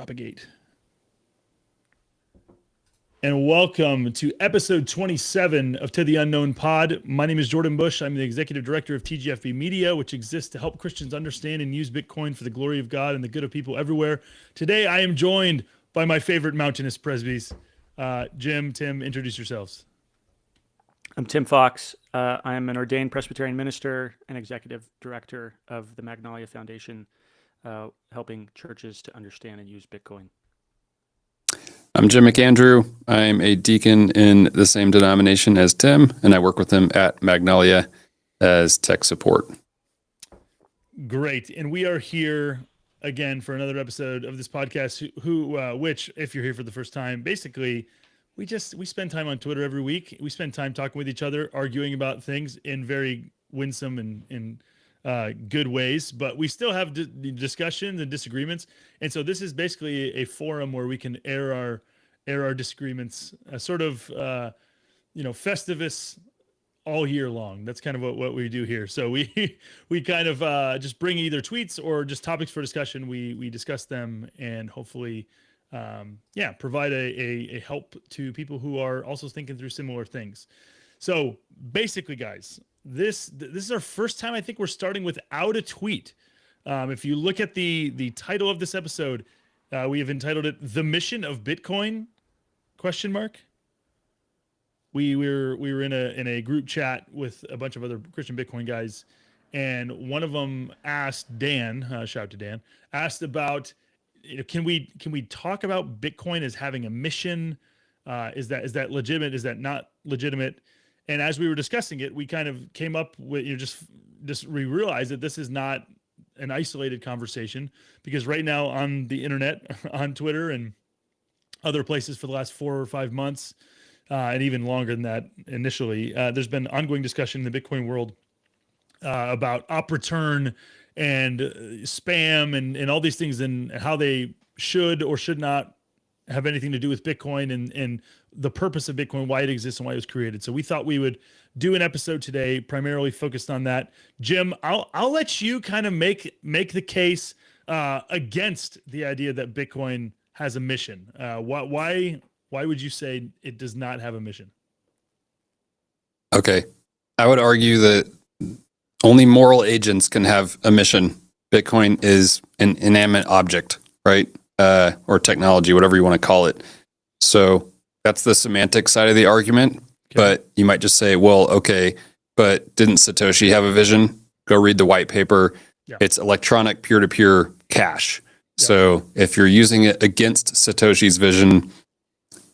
Propagate. And welcome to episode 27 of To the Unknown Pod. My name is Jordan Bush. I'm the executive director of TGFB Media, which exists to help Christians understand and use Bitcoin for the glory of God and the good of people everywhere. Today, I am joined by my favorite mountainous presbys. Jim, Tim, introduce yourselves. I'm Tim Fox. I am an ordained Presbyterian minister and executive director of the Magnolia Foundation, helping churches to understand and use Bitcoin. I'm Jim McAndrew. I'm a deacon in the same denomination as Tim, and I work with him at Magnolia as tech support. Great. And we are here again for another episode of this podcast, which, if you're here for the first time, basically, we spend time on Twitter every week. We spend time talking with each other, arguing about things in very winsome and good ways, but we still have discussions and disagreements. And so this is basically a forum where we can air our disagreements, sort of, Festivus all year long. That's kind of what we do here. So we kind of just bring either tweets or just topics for discussion. We discuss them and hopefully, provide a help to people who are also thinking through similar things. So basically, guys, this is our first time I think we're starting without a tweet. If you look at the title of this episode, we have entitled it "The Mission of Bitcoin?" ? We were in a group chat with a bunch of other Christian Bitcoin guys, and one of them asked Dan, shout out to Dan, asked about, can we talk about Bitcoin as having a mission? Is that legitimate? Is that not legitimate? And as we were discussing it, we kind of came up with, we realized that this is not an isolated conversation, because right now on the internet, on Twitter and other places for the last 4 or 5 months, and even longer than that initially, there's been ongoing discussion in the Bitcoin world about op return and spam and all these things, and how they should or should not have anything to do with Bitcoin and the purpose of Bitcoin, why it exists and why it was created. So we thought we would do an episode today primarily focused on that. Jim, I'll let you kind of make the case against the idea that Bitcoin has a mission. Why would you say it does not have a mission? Okay. I would argue that only moral agents can have a mission. Bitcoin is an inanimate object, right? Or technology, whatever you want to call it. So that's the semantic side of the argument. Okay. But you might just say, well, okay, but didn't Satoshi have a vision? Go read the white paper. Yeah. It's electronic peer-to-peer cash. Yeah. So if you're using it against Satoshi's vision,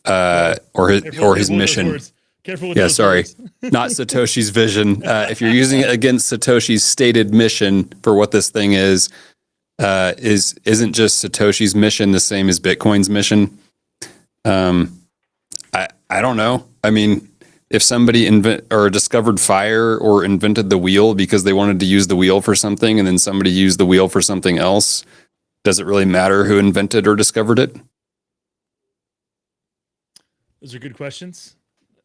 or his mission. Careful with those words. Not Satoshi's vision. If you're using it against Satoshi's stated mission for what this thing isn't just Satoshi's mission the same as Bitcoin's mission? I don't know. I mean, if somebody discovered fire or invented the wheel because they wanted to use the wheel for something, and then somebody used the wheel for something else, does it really matter who invented or discovered it? Those are good questions.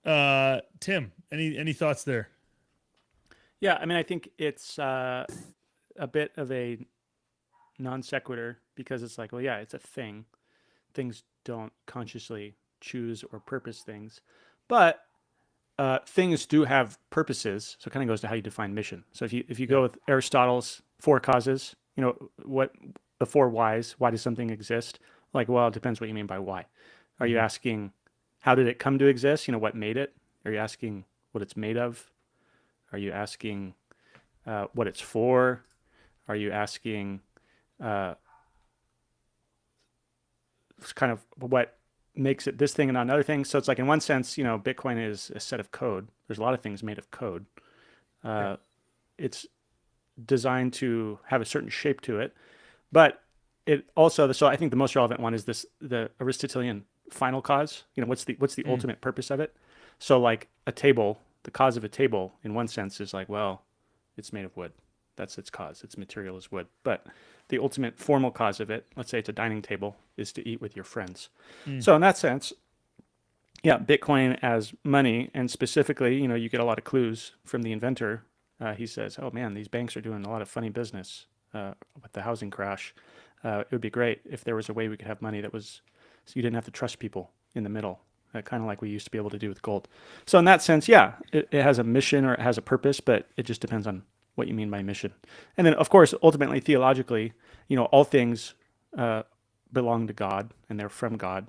Tim, any thoughts there? Yeah, I mean, I think it's a bit of a non sequitur, because it's like, well, yeah, it's a thing. Things don't consciously choose or purpose things, but things do have purposes. So it kind of goes to how you define mission. So if you go with Aristotle's 4 causes, what the 4 whys, why does something exist? Like, well, it depends what you mean by why. Are you asking, how did it come to exist? What made it? Are you asking what it's made of? Are you asking what it's for? Are you asking kind of what makes it this thing and not another thing? So it's like, in one sense, Bitcoin is a set of code. There's a lot of things made of code. It's designed to have a certain shape to it, but it also, so I think the most relevant one is the Aristotelian final cause. What's the ultimate purpose of it? So like a table, the cause of a table in one sense is like, well, it's made of wood. That's its cause. Its material is wood. But the ultimate formal cause of it, let's say it's a dining table, is to eat with your friends. So in that sense, yeah, Bitcoin as money, and specifically, you get a lot of clues from the inventor. He says, oh man, these banks are doing a lot of funny business with the housing crash. It would be great if there was a way we could have money that was, so you didn't have to trust people in the middle, kind of like we used to be able to do with gold. So in that sense, yeah, it has a mission or it has a purpose, but it just depends on what you mean by mission. And then, of course, ultimately, theologically, all things belong to God and they're from God.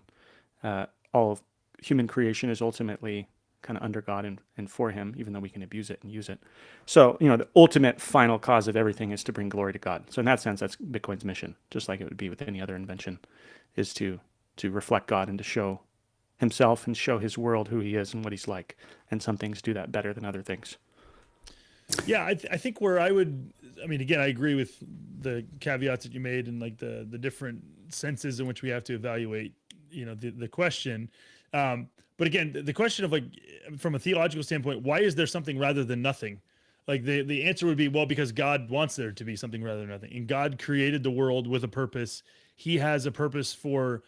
All of human creation is ultimately kind of under God and for him, even though we can abuse it and use it. So, the ultimate final cause of everything is to bring glory to God. So in that sense, that's Bitcoin's mission, just like it would be with any other invention, is to reflect God and to show himself and show his world who he is and what he's like. And some things do that better than other things. Yeah, I think where I mean, again, I agree with the caveats that you made and like the different senses in which we have to evaluate, the question. But again, the question of like, from a theological standpoint, why is there something rather than nothing? Like the answer would be, well, because God wants there to be something rather than nothing. And God created the world with a purpose. He has a purpose for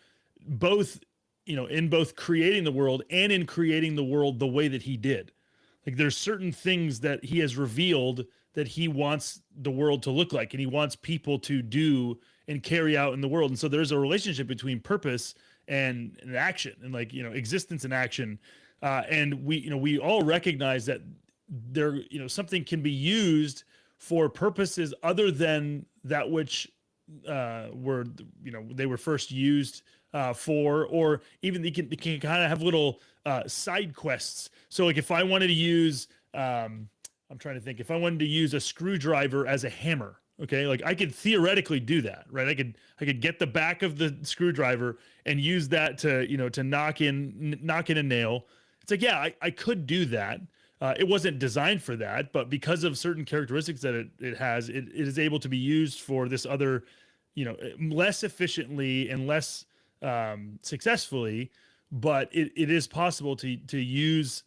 both, in both creating the world and in creating the world the way that he did. Like there's certain things that he has revealed that he wants the world to look like and he wants people to do and carry out in the world. And so there's a relationship between purpose and action and like, existence and action. And we all recognize that there, something can be used for purposes other than that which were, they were first used for, or even they can kind of have little side quests. So like if I wanted to use, I'm trying to think, if I wanted to use a screwdriver as a hammer, okay, like I could theoretically do that, right? I could get the back of the screwdriver and use that to, to knock in a nail. It's like, yeah, I could do that. It wasn't designed for that, but because of certain characteristics that it has, it is able to be used for this other, less efficiently and less successfully, but it is possible to use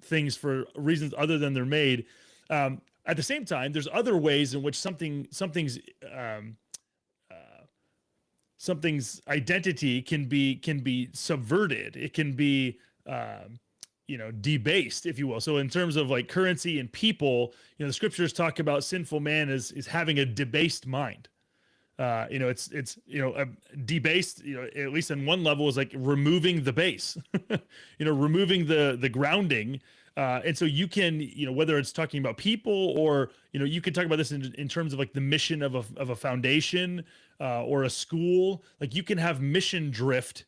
things for reasons other than they're made. At the same time, there's other ways in which something's identity can be subverted. It can be debased, if you will. So in terms of like currency and people, the scriptures talk about sinful man is having a debased mind. It's debased, at least on one level, is like removing the base, removing the grounding. And so you can, whether it's talking about people or, you could talk about this in terms of like the mission of a foundation or a school. Like you can have mission drift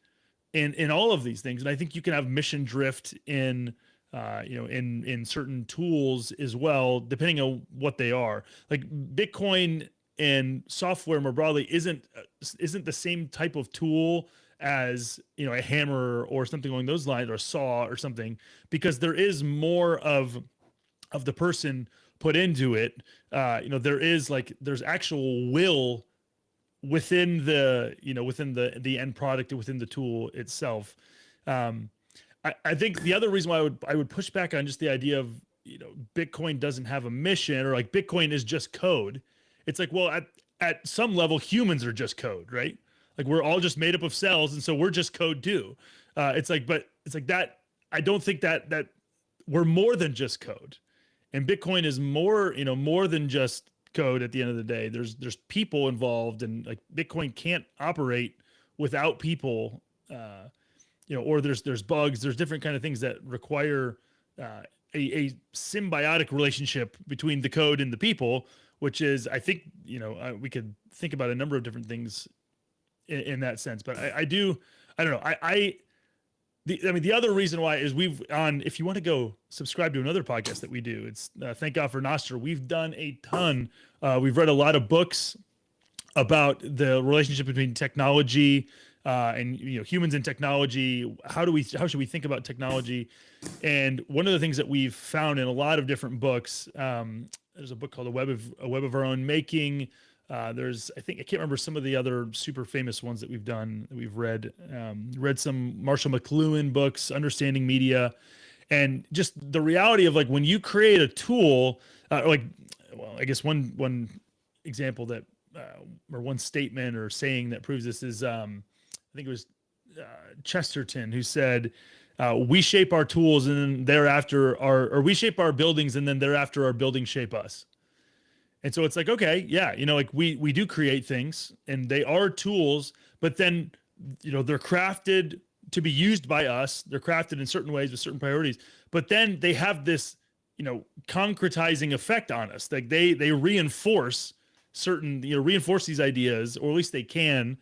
in all of these things. And I think you can have mission drift in certain tools as well, depending on what they are. Like Bitcoin and software more broadly isn't the same type of tool as a hammer or something along those lines, or a saw or something, because there is more of the person put into it. There's actual will within the end product, within the tool itself. I think the other reason why I would push back on just the idea of Bitcoin doesn't have a mission, or like Bitcoin is just code. It's like, well, at some level, humans are just code, right? Like we're all just made up of cells, and so we're just code too. It's like that. I don't think that we're more than just code, and Bitcoin is more than just code. At the end of the day, there's people involved, and like Bitcoin can't operate without people. Or there's bugs. There's different kind of things that require a symbiotic relationship between the code and the people, which is, I think, we could think about a number of different things in that sense. But I don't know. The other reason why is if you want to go subscribe to another podcast that we do, it's Thank God for Nostr. We've done a ton. We've read a lot of books about the relationship between technology and humans and technology. How should we think about technology? And one of the things that we've found in a lot of different books, there's a book called A Web of Our Own Making. I can't remember some of the other super famous ones that we've done, that we've read. Read some Marshall McLuhan books, Understanding Media, and just the reality of like when you create a tool, I guess one example that or one statement or saying that proves this is I think it was Chesterton who said, we shape our tools and then thereafter we shape our buildings and then thereafter our buildings shape us. And so it's like, okay, yeah, like we do create things and they are tools, but then, they're crafted to be used by us. They're crafted in certain ways with certain priorities, but then they have this, concretizing effect on us. Like they reinforce certain, reinforce these ideas, or at least they can.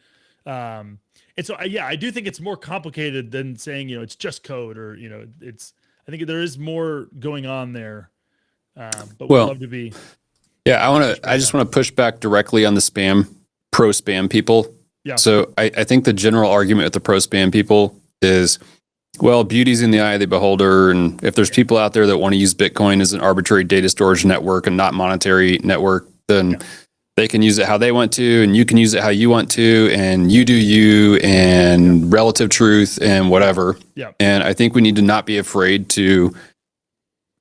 And so, yeah, I do think it's more complicated than saying, it's just code, or, I think there is more going on there. But we'd love to be. Yeah, I just want to push back directly on the pro spam people. Yeah. So I think the general argument with the pro spam people is, well, beauty's in the eye of the beholder. And if there's people out there that want to use Bitcoin as an arbitrary data storage network and not monetary network, then they can use it how they want to, and you can use it how you want to, and you do you, and relative truth and whatever. Yeah. And I think we need to not be afraid to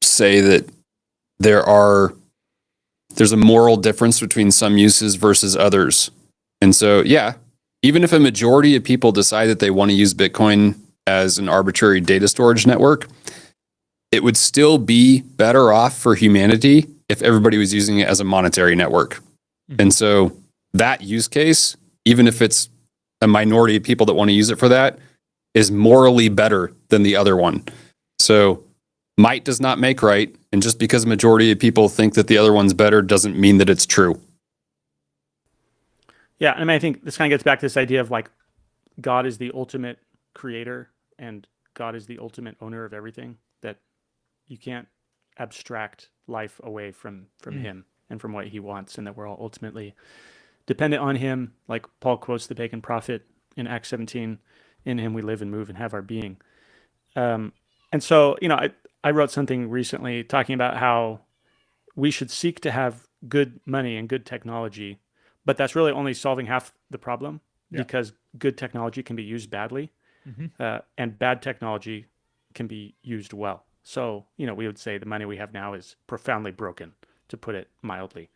say that there's a moral difference between some uses versus others. And so, yeah, even if a majority of people decide that they want to use Bitcoin as an arbitrary data storage network, it would still be better off for humanity if everybody was using it as a monetary network. Mm-hmm. And so that use case, even if it's a minority of people that want to use it for that, is morally better than the other one. So might does not make right. And just because a majority of people think that the other one's better doesn't mean that it's true. Yeah, I mean, I think this kind of gets back to this idea of like God is the ultimate creator and God is the ultimate owner of everything, that you can't abstract life away from him and from what he wants, and that we're all ultimately dependent on him. Like Paul quotes the pagan prophet in Acts 17, in him we live and move and have our being. And so, I wrote something recently talking about how we should seek to have good money and good technology, but that's really only solving half the problem, because good technology can be used badly, and bad technology can be used well. So, we would say the money we have now is profoundly broken, to put it mildly.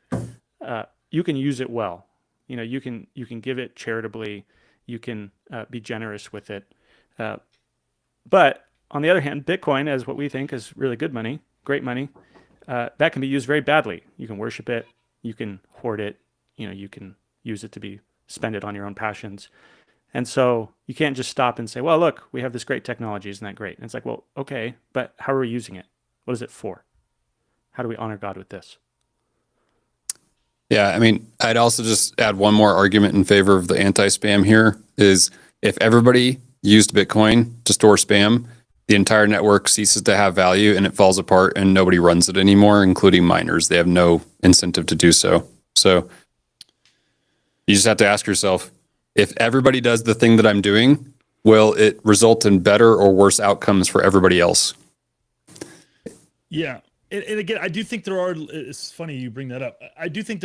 You can use it well. You can give it charitably. You can be generous with it. But on the other hand, Bitcoin, as what we think is really good money, great money, that can be used very badly. You can worship it. You can hoard it. You can use it to spend it on your own passions. And so you can't just stop and say, well, look, we have this great technology. Isn't that great? And it's like, well, okay, but how are we using it? What is it for? How do we honor God with this? Yeah, I mean, I'd also just add one more argument in favor of the anti-spam here is if everybody used Bitcoin to store spam, the entire network ceases to have value and it falls apart and nobody runs it anymore, including miners. They have no incentive to do so. So you just have to ask yourself, if everybody does the thing that I'm doing, will it result in better or worse outcomes for everybody else? Yeah. And again, I do think it's funny you bring that up. I do think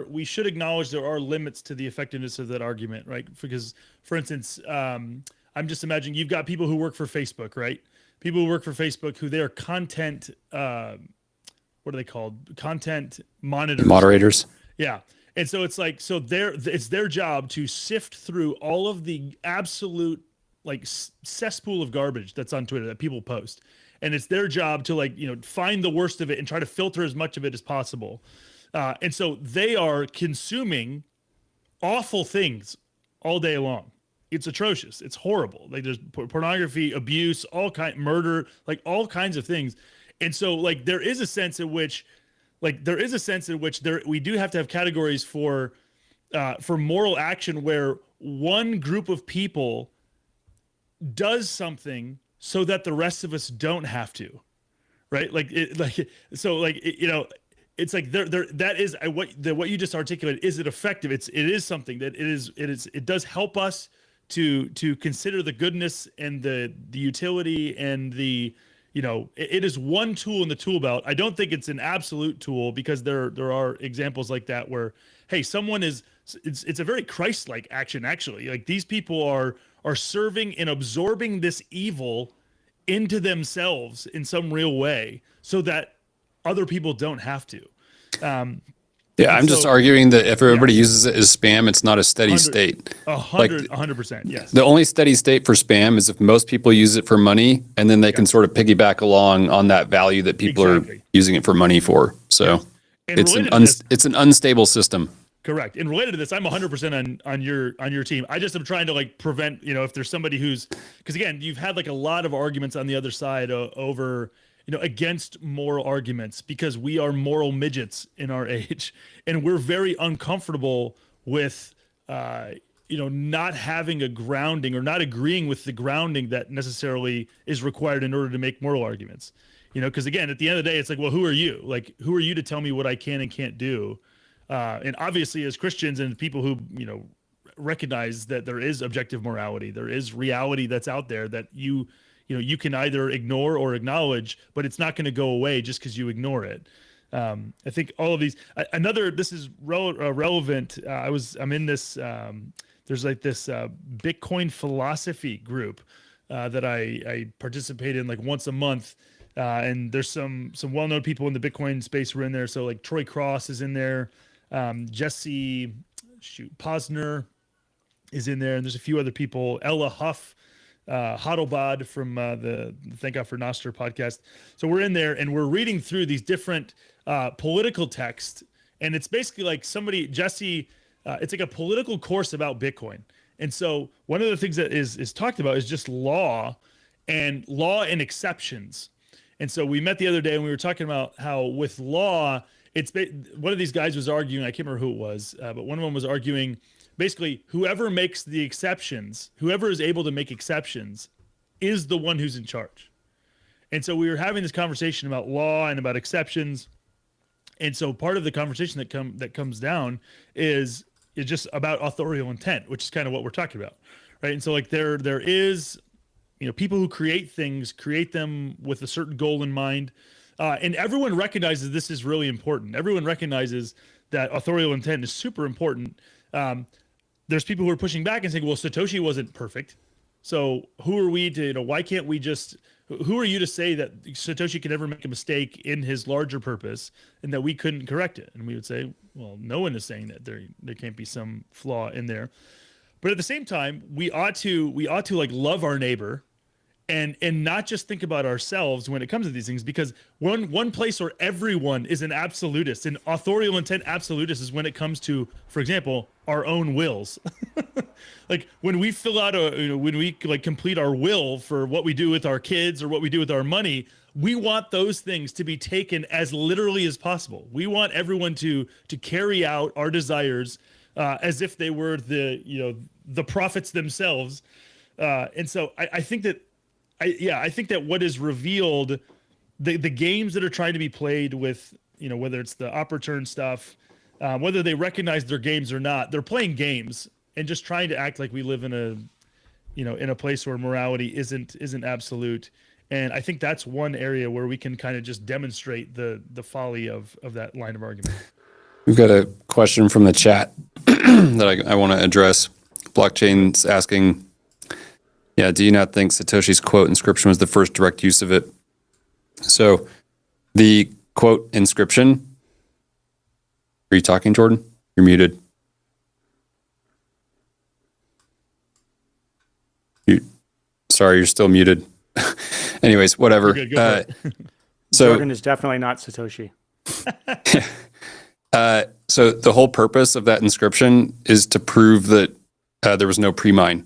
we should acknowledge there are limits to the effectiveness of that argument, right? Because, for instance, I'm just imagining you've got people who work for Facebook, right? People who work for Facebook who they are content, what are they called? Content monitors. Moderators. Yeah. And so it's like, it's their job to sift through all of the absolute cesspool of garbage that's on Twitter that people post. And it's their job to find the worst of it and try to filter as much of it as possible. And so they are consuming awful things all day long. It's atrocious. It's horrible. There's pornography, abuse, murder, all kinds of things. And so there is a sense in which we do have to have categories for moral action where one group of people does something so that the rest of us don't have to, right? It's like that is what you just articulated. Is it effective? It is something that it does help us to consider the goodness and the utility and it is one tool in the tool belt. I don't think it's an absolute tool, because there are examples like that where, hey, it's a very Christ-like action, actually. These people are serving and absorbing this evil into themselves in some real way so that other people don't have to. I'm just arguing that if everybody uses it as spam, it's not a steady state. 100%, yes. The only steady state for spam is if most people use it for money, and then they can sort of piggyback along on that value that people are using it for money for. So, And It's related to this, it's an unstable system. correct. And related to this, I'm 100% on your team. I just am trying to like prevent, if there's somebody who's, because again, you've had like a lot of arguments on the other side over, against moral arguments, because we are moral midgets in our age, and we're very uncomfortable with, not having a grounding or not agreeing with the grounding that necessarily is required in order to make moral arguments. Because again, at the end of the day, it's like, well, who are you? Like, who are you to tell me what I can and can't do? And obviously, as Christians and people who, recognize that there is objective morality, there is reality that's out there that you can either ignore or acknowledge, but it's not going to go away just because you ignore it. I think all of these. This is relevant. I'm in this. There's like this Bitcoin philosophy group that I participate in like once a month. And there's some well-known people in the Bitcoin space who are in there. So like Troy Cross is in there, Jesse Posner is in there, and there's a few other people. Ella Huff, Hodlebod from the Thank God for Noster podcast. So we're in there and we're reading through these different political texts, and it's basically like Jesse. It's like a political course about Bitcoin. And so one of the things that is talked about is just law and exceptions. And so we met the other day and we were talking about how with law, one of these guys was arguing, I can't remember who it was, but one of them was arguing basically whoever makes the exceptions, whoever is able to make exceptions is the one who's in charge. And so we were having this conversation about law and about exceptions. And so part of the conversation that comes down is just about authorial intent, which is kind of what we're talking about, right? And so like there is, people who create things, create them with a certain goal in mind. And everyone recognizes this is really important. Everyone recognizes that authorial intent is super important. There's people who are pushing back and saying, well, Satoshi wasn't perfect. So who are we to, why can't we who are you to say that Satoshi could ever make a mistake in his larger purpose and that we couldn't correct it? And we would say, well, no one is saying that there can't be some flaw in there. But at the same time, we ought to like love our neighbor and not just think about ourselves when it comes to these things, because one place where everyone is an absolutist, an authorial intent absolutist, is when it comes to, for example, our own wills. Like when we fill out when we like complete our will for what we do with our kids or what we do with our money, we want those things to be taken as literally as possible. We want everyone to carry out our desires as if they were the prophets themselves. And so I think that what is revealed, the games that are trying to be played with, whether it's the opportune stuff, whether they recognize their games or not, they're playing games and just trying to act like we live in a place where morality isn't absolute. And I think that's one area where we can kind of just demonstrate the folly of that line of argument. We've got a question from the chat that I want to address. Blockchain's asking, do you not think Satoshi's quote inscription was the first direct use of it? So the quote inscription, are you talking, Jordan? You're muted. Sorry, you're still muted. Anyways, whatever. Good, go so Jordan is definitely not Satoshi. So the whole purpose of that inscription is to prove that there was no pre-mine,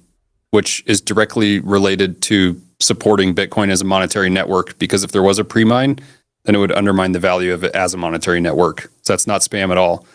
which is directly related to supporting Bitcoin as a monetary network, because if there was a pre-mine, then it would undermine the value of it as a monetary network. So that's not spam at all.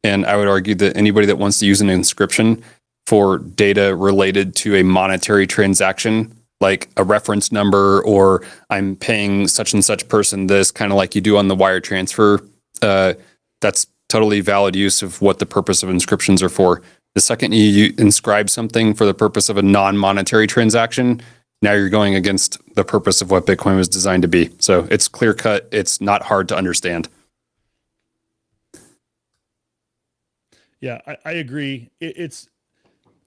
And I would argue that anybody that wants to use an inscription for data related to a monetary transaction, like a reference number, or I'm paying such and such person this, kind of like you do on the wire transfer, that's totally valid use of what the purpose of inscriptions are for. The second you inscribe something for the purpose of a non-monetary transaction, now you're going against the purpose of what Bitcoin was designed to be. So it's clear cut. It's not hard to understand. Yeah, I agree.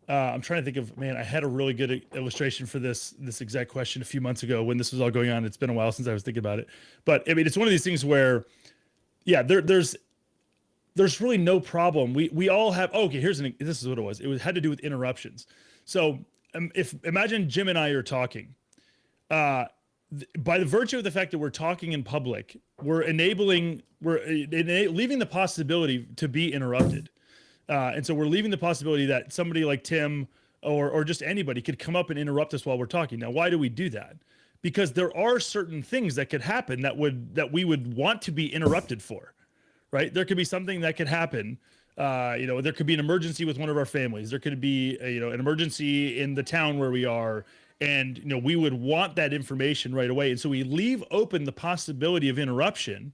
I'm trying to think of, I had a really good illustration for this exact question a few months ago when this was all going on. It's been a while since I was thinking about it, but it's one of these things where, there's really no problem. We all have, this is what it was. It had to do with interruptions. So imagine Jim and I are talking, by the virtue of the fact that we're talking in public, we're leaving the possibility to be interrupted. And so we're leaving the possibility that somebody like Tim or just anybody could come up and interrupt us while we're talking. Now, why do we do that? Because there are certain things that could happen that we would want to be interrupted for, right? There could be something that could happen. There could be an emergency with one of our families. There could be an emergency in the town where we are, and we would want that information right away. And so we leave open the possibility of interruption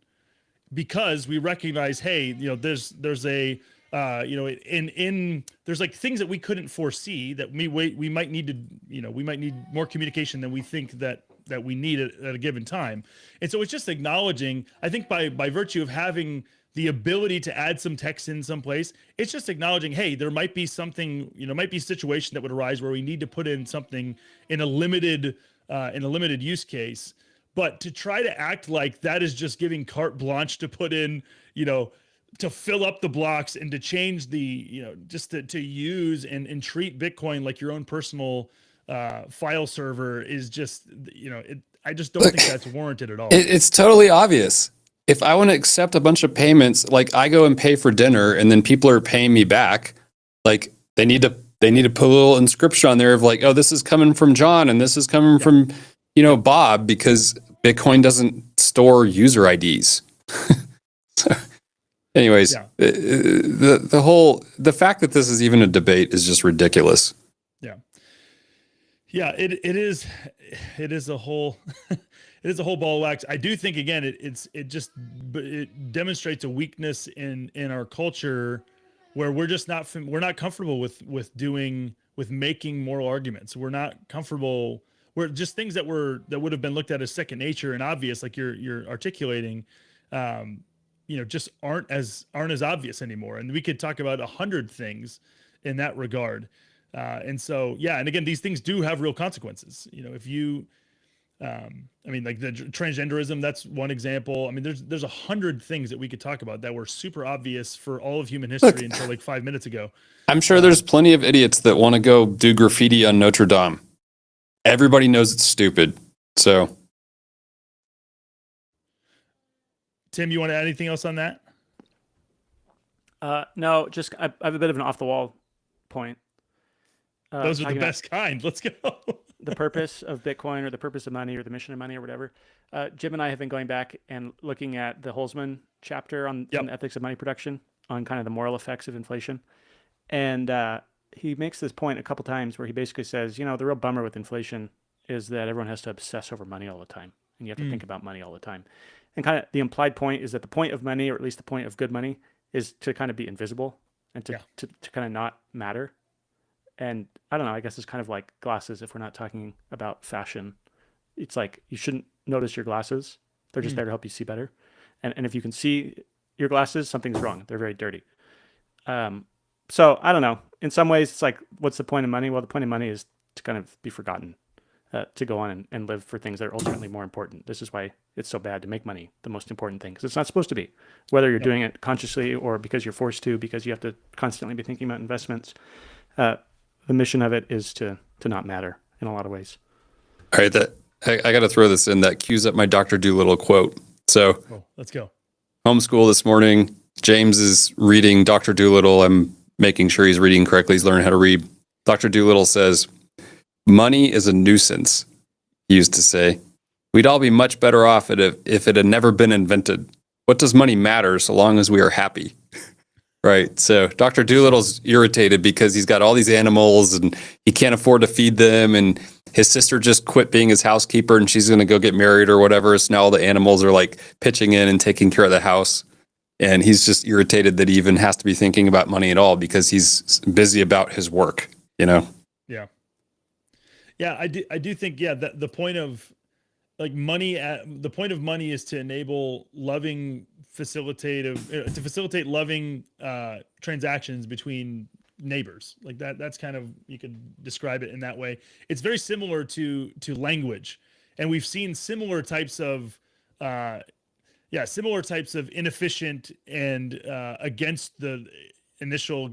because we recognize, hey, there's a there's like things that we couldn't foresee that we might need to, we might need more communication than we think that we need at a given time. And so it's just acknowledging, I think by virtue of having the ability to add some text in someplace, it's just acknowledging, hey, there might be something, might be a situation that would arise where we need to put in something in a limited use case. But to try to act like that is just giving carte blanche to put in, to fill up the blocks and to change the, just to use and treat Bitcoin like your own personal file server is just, I just don't think that's warranted at all. It's totally obvious. If I want to accept a bunch of payments, like I go and pay for dinner and then people are paying me back, like they need to put a little inscription on there of like, oh, this is coming from John and this is coming from, Bob, because Bitcoin doesn't store user IDs. So, anyways, the fact that this is even a debate is just ridiculous. Yeah, it is a whole it is a whole ball of wax. I do think again it demonstrates a weakness in our culture where we're just not comfortable with making moral arguments. We're not comfortable. We're just things that would have been looked at as second nature and obvious, like you're articulating, just aren't as obvious anymore. And we could talk about 100 things in that regard. And so, and again, these things do have real consequences. If you, like the transgenderism, that's one example. I mean, there's 100 things that we could talk about that were super obvious for all of human history until like 5 minutes ago. I'm sure there's plenty of idiots that want to go do graffiti on Notre Dame. Everybody knows it's stupid. So, Tim, you want to add anything else on that? No, just I have a bit of an off the wall point. Those are the best kind. Let's go. The purpose of Bitcoin or the purpose of money or the mission of money or whatever. Jim and I have been going back and looking at the Holzman chapter on the ethics of money production on kind of the moral effects of inflation. And he makes this point a couple times where he basically says, the real bummer with inflation is that everyone has to obsess over money all the time. And you have to think about money all the time. And kind of the implied point is that the point of money, or at least the point of good money, is to kind of be invisible and to kind of not matter. And I don't know, I guess it's kind of like glasses. If we're not talking about fashion, it's like you shouldn't notice your glasses. They're just there to help you see better. And if you can see your glasses, something's wrong. They're very dirty. So I don't know. In some ways, it's like, what's the point of money? Well, the point of money is to kind of be forgotten, to go on and live for things that are ultimately more important. This is why it's so bad to make money the most important thing, because it's not supposed to be. Whether you're doing it consciously or because you're forced to, because you have to constantly be thinking about investments. The mission of it is to not matter in a lot of ways. All right, I got to throw this in. That cues up my Dr. Dolittle quote. So, let's go. Homeschool this morning. James is reading Dr. Dolittle. I'm making sure he's reading correctly. He's learning how to read. Dr. Dolittle says, "Money is a nuisance," he used to say. "We'd all be much better off if it had never been invented. What does money matter so long as we are happy?" Right. So Dr. Doolittle's irritated because he's got all these animals and he can't afford to feed them. And his sister just quit being his housekeeper and she's going to go get married or whatever. So now all the animals are like pitching in and taking care of the house. And he's just irritated that he even has to be thinking about money at all because he's busy about his work, Yeah. Yeah. I do think, that the point of like money, the point of money is to enable to facilitate loving transactions between neighbors. Like that's kind of, you could describe it in that way. It's very similar to language, and we've seen similar types of inefficient and against the initial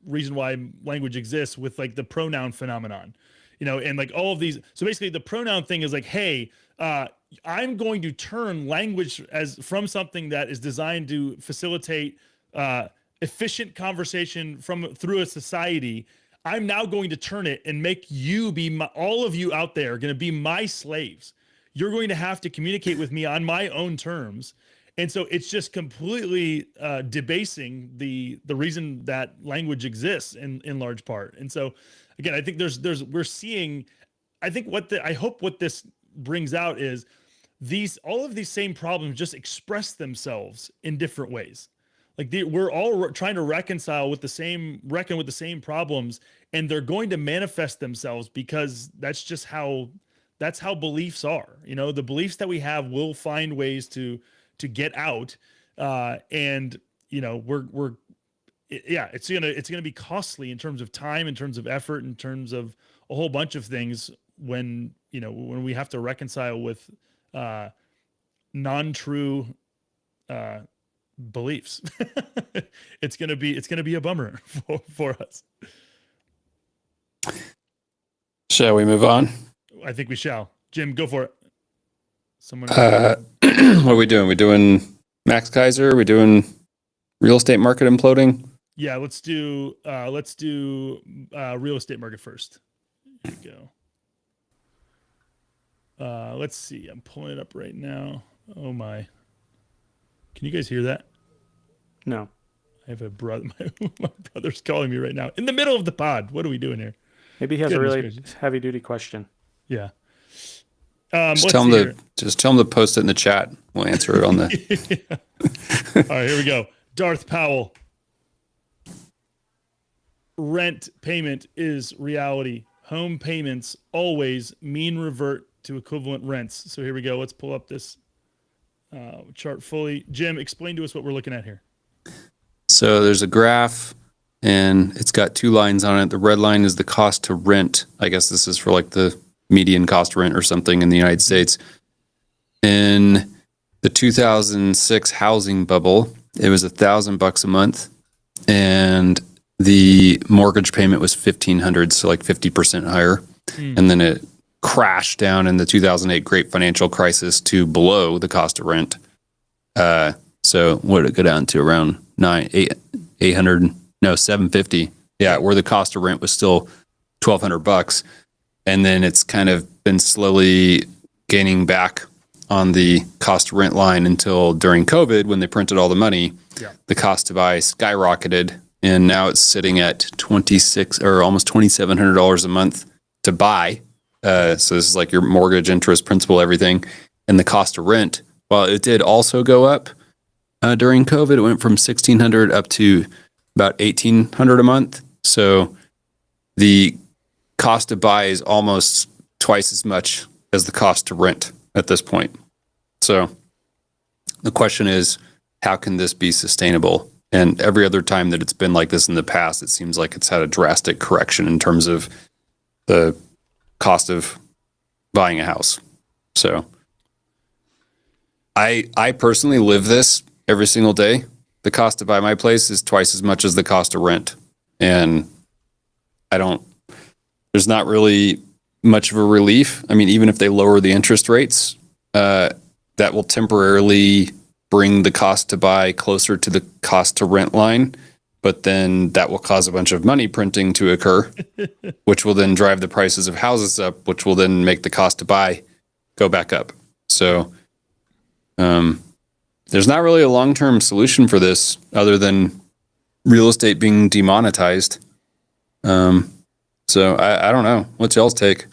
reason why language exists with like the pronoun phenomenon. and like all of these. So basically the pronoun thing is like, hey, I'm going to turn language from something that is designed to facilitate efficient conversation through a society. I'm now going to turn it and make you be all of you out there are going to be my slaves. You're going to have to communicate with me on my own terms. And so it's just completely debasing the reason that language exists in large part. And so again, I think we're seeing, I hope what this brings out is all of these same problems just express themselves in different ways. Like we're all trying to reckon with the same problems, and they're going to manifest themselves because that's how beliefs are. The beliefs that we have will find ways to get out, and it's gonna be costly in terms of time, in terms of effort, in terms of a whole bunch of things when we have to reconcile with non-true beliefs. It's gonna be a bummer for us. Shall we move on? I think we shall. Jim, go for it. Someone. What are we doing? We doing Max Kaiser? We doing real estate market imploding? Yeah, let's do real estate market first. Here we go. Let's see. I'm pulling it up right now. Oh my. Can you guys hear that? No. I have a brother. My brother's calling me right now in the middle of the pod. What are we doing here? Maybe he has a really heavy duty question. Yeah. Just tell him to post it in the chat. We'll answer it on the. All right, here we go. Darth Powell. Rent payment is reality. Home payments always mean revert to equivalent rents. So here we go. Let's pull up this chart fully. Jim, explain to us what we're looking at here. So there's a graph, and it's got two lines on it. The red line is the cost to rent. I guess this is for like the median cost rent or something in the United States. In the 2006 housing bubble, it was $1,000 a month, and the mortgage payment was $1,500, so like 50% higher. And then it crashed down in the 2008 great financial crisis to below the cost of rent. So what did it go down to? Around $750. Yeah, where the cost of rent was still $1,200. And then it's kind of been slowly gaining back on the cost of rent line until during COVID, when they printed all the money, the cost to buy skyrocketed. And now it's sitting at $2,600 or almost $2,700 a month to buy. So this is like your mortgage, interest, principal, everything. And the cost of rent, well, it did also go up during COVID. It went from $1,600 up to about $1,800 a month. So the cost to buy is almost twice as much as the cost to rent at this point. So the question is, how can this be sustainable? And every other time that it's been like this in the past, it seems like it's had a drastic correction in terms of the cost of buying a house. So I personally live this every single day. The cost to buy my place is twice as much as the cost of rent. And there's not really much of a relief. I mean, even if they lower the interest rates, that will temporarily bring the cost to buy closer to the cost to rent line, but then that will cause a bunch of money printing to occur, which will then drive the prices of houses up, which will then make the cost to buy go back up. So there's not really a long-term solution for this other than real estate being demonetized. So I don't know. What's y'all's take?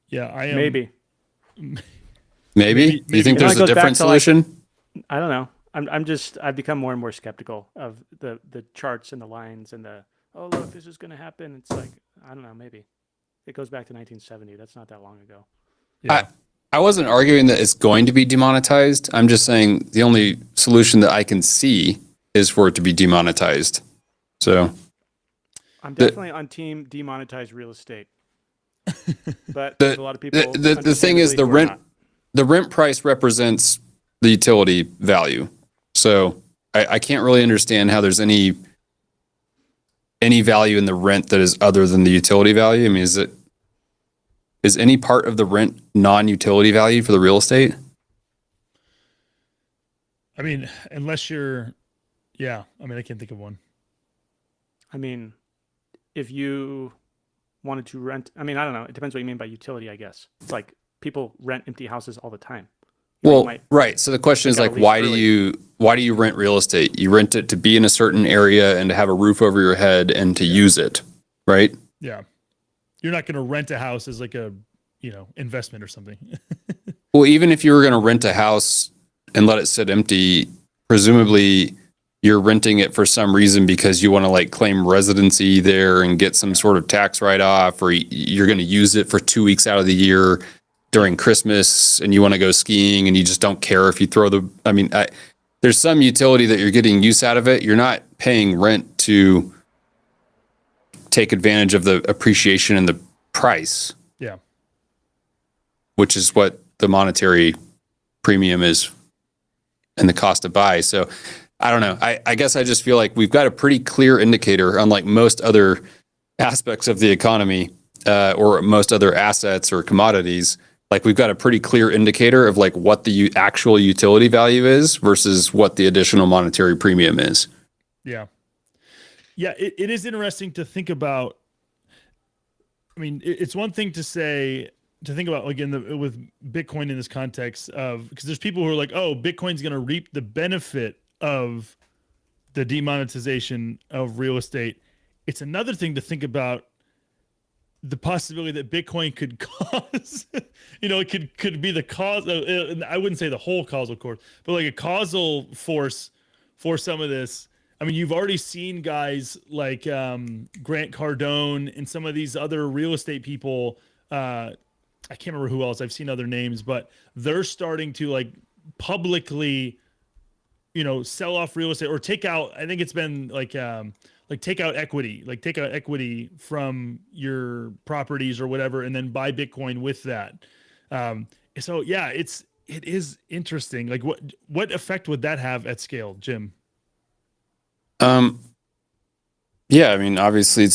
Yeah, I am. Maybe. Maybe? Do you think there's a different solution? I don't know. I've become more and more skeptical of the charts and the lines and look, this is going to happen. It's like, I don't know, maybe. It goes back to 1970. That's not that long ago. Yeah. I wasn't arguing that it's going to be demonetized. I'm just saying the only solution that I can see is for it to be demonetized. So I'm definitely on team demonetize real estate. But there's a lot of people. The thing is, the rent price represents the utility value. So I can't really understand how there's any any value in the rent that is other than the utility value? I mean, is any part of the rent non-utility value for the real estate? I mean, unless you're, yeah. I mean, I can't think of one. I mean, if you wanted to rent, I mean, I don't know. It depends what you mean by utility, I guess. It's like people rent empty houses all the time. Well, right. So the question is like, why do you rent real estate? You rent it to be in a certain area and to have a roof over your head and to use it, right? Yeah. You're not going to rent a house as like a, investment or something. Well, even if you were going to rent a house and let it sit empty, presumably you're renting it for some reason because you want to like claim residency there and get some sort of tax write-off, or you're going to use it for 2 weeks out of the year during Christmas and you want to go skiing and you just don't care if you throw there's some utility that you're getting use out of it. You're not paying rent to take advantage of the appreciation in the price. Yeah. Which is what the monetary premium is and the cost to buy. So I don't know. I guess I just feel like we've got a pretty clear indicator, unlike most other aspects of the economy or most other assets or commodities. Like we've got a pretty clear indicator of like what the actual utility value is versus what the additional monetary premium is. Yeah. Yeah. It is interesting to think about. I mean, it's one thing to think about, again, with Bitcoin in this context of, because there's people who are like, oh, Bitcoin's going to reap the benefit of the demonetization of real estate. It's another thing to think about the possibility that Bitcoin could cause, it could be the cause of, I wouldn't say the whole causal course, but like a causal force for some of this. I mean, you've already seen guys like Grant Cardone and some of these other real estate people. I can't remember who else. I've seen other names, but they're starting to like publicly, sell off real estate or take out. I think it's been like take out equity from your properties or whatever, and then buy Bitcoin with that. So yeah, it is interesting. Like what effect would that have at scale, Jim? Yeah, I mean, obviously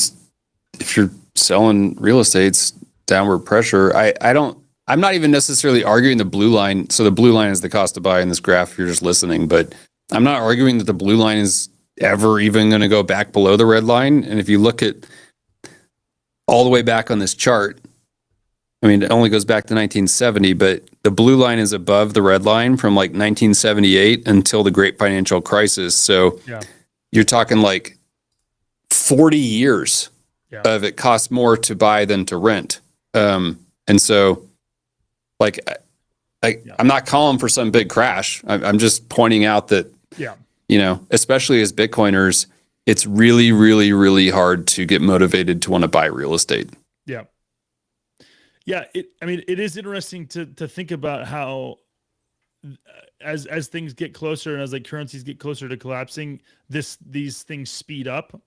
if you're selling real estate, it's downward pressure. I'm not even necessarily arguing the blue line. So the blue line is the cost to buy in this graph if you're just listening, but I'm not arguing that the blue line is ever even going to go back below the red line. And if you look at all the way back on this chart, I mean, it only goes back to 1970, but the blue line is above the red line from like 1978 until the great financial crisis. So yeah. You're talking like 40 years of it costs more to buy than to rent. And so like, I'm not calling for some big crash. I'm just pointing out that, especially as Bitcoiners, it's really, really, really hard to get motivated to want to buy real estate. Yeah. Yeah. It is interesting to think about how, as things get closer and as like currencies get closer to collapsing, these things speed up.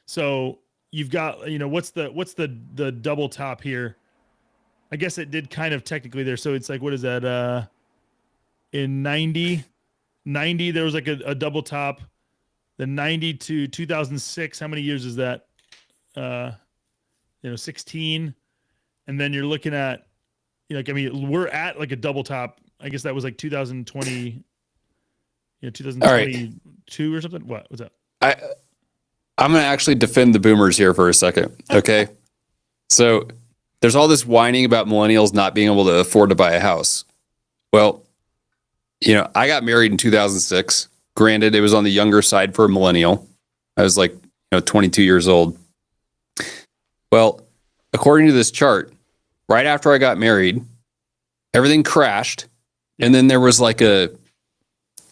So you've got, what's the double top here? I guess it did kind of technically there. So it's like, what is that? In 90, there was like a double top. The 90 to 2006, how many years is that? 16. And then you're looking at, we're at like a double top. I guess that was like 2020, 2022 or something. What was that? I'm going to actually defend the boomers here for a second. Okay. So there's all this whining about millennials not being able to afford to buy a house. Well, I got married in 2006. Granted, it was on the younger side for a millennial. I was like, 22 years old. Well, according to this chart, right after I got married, everything crashed. And then there was like a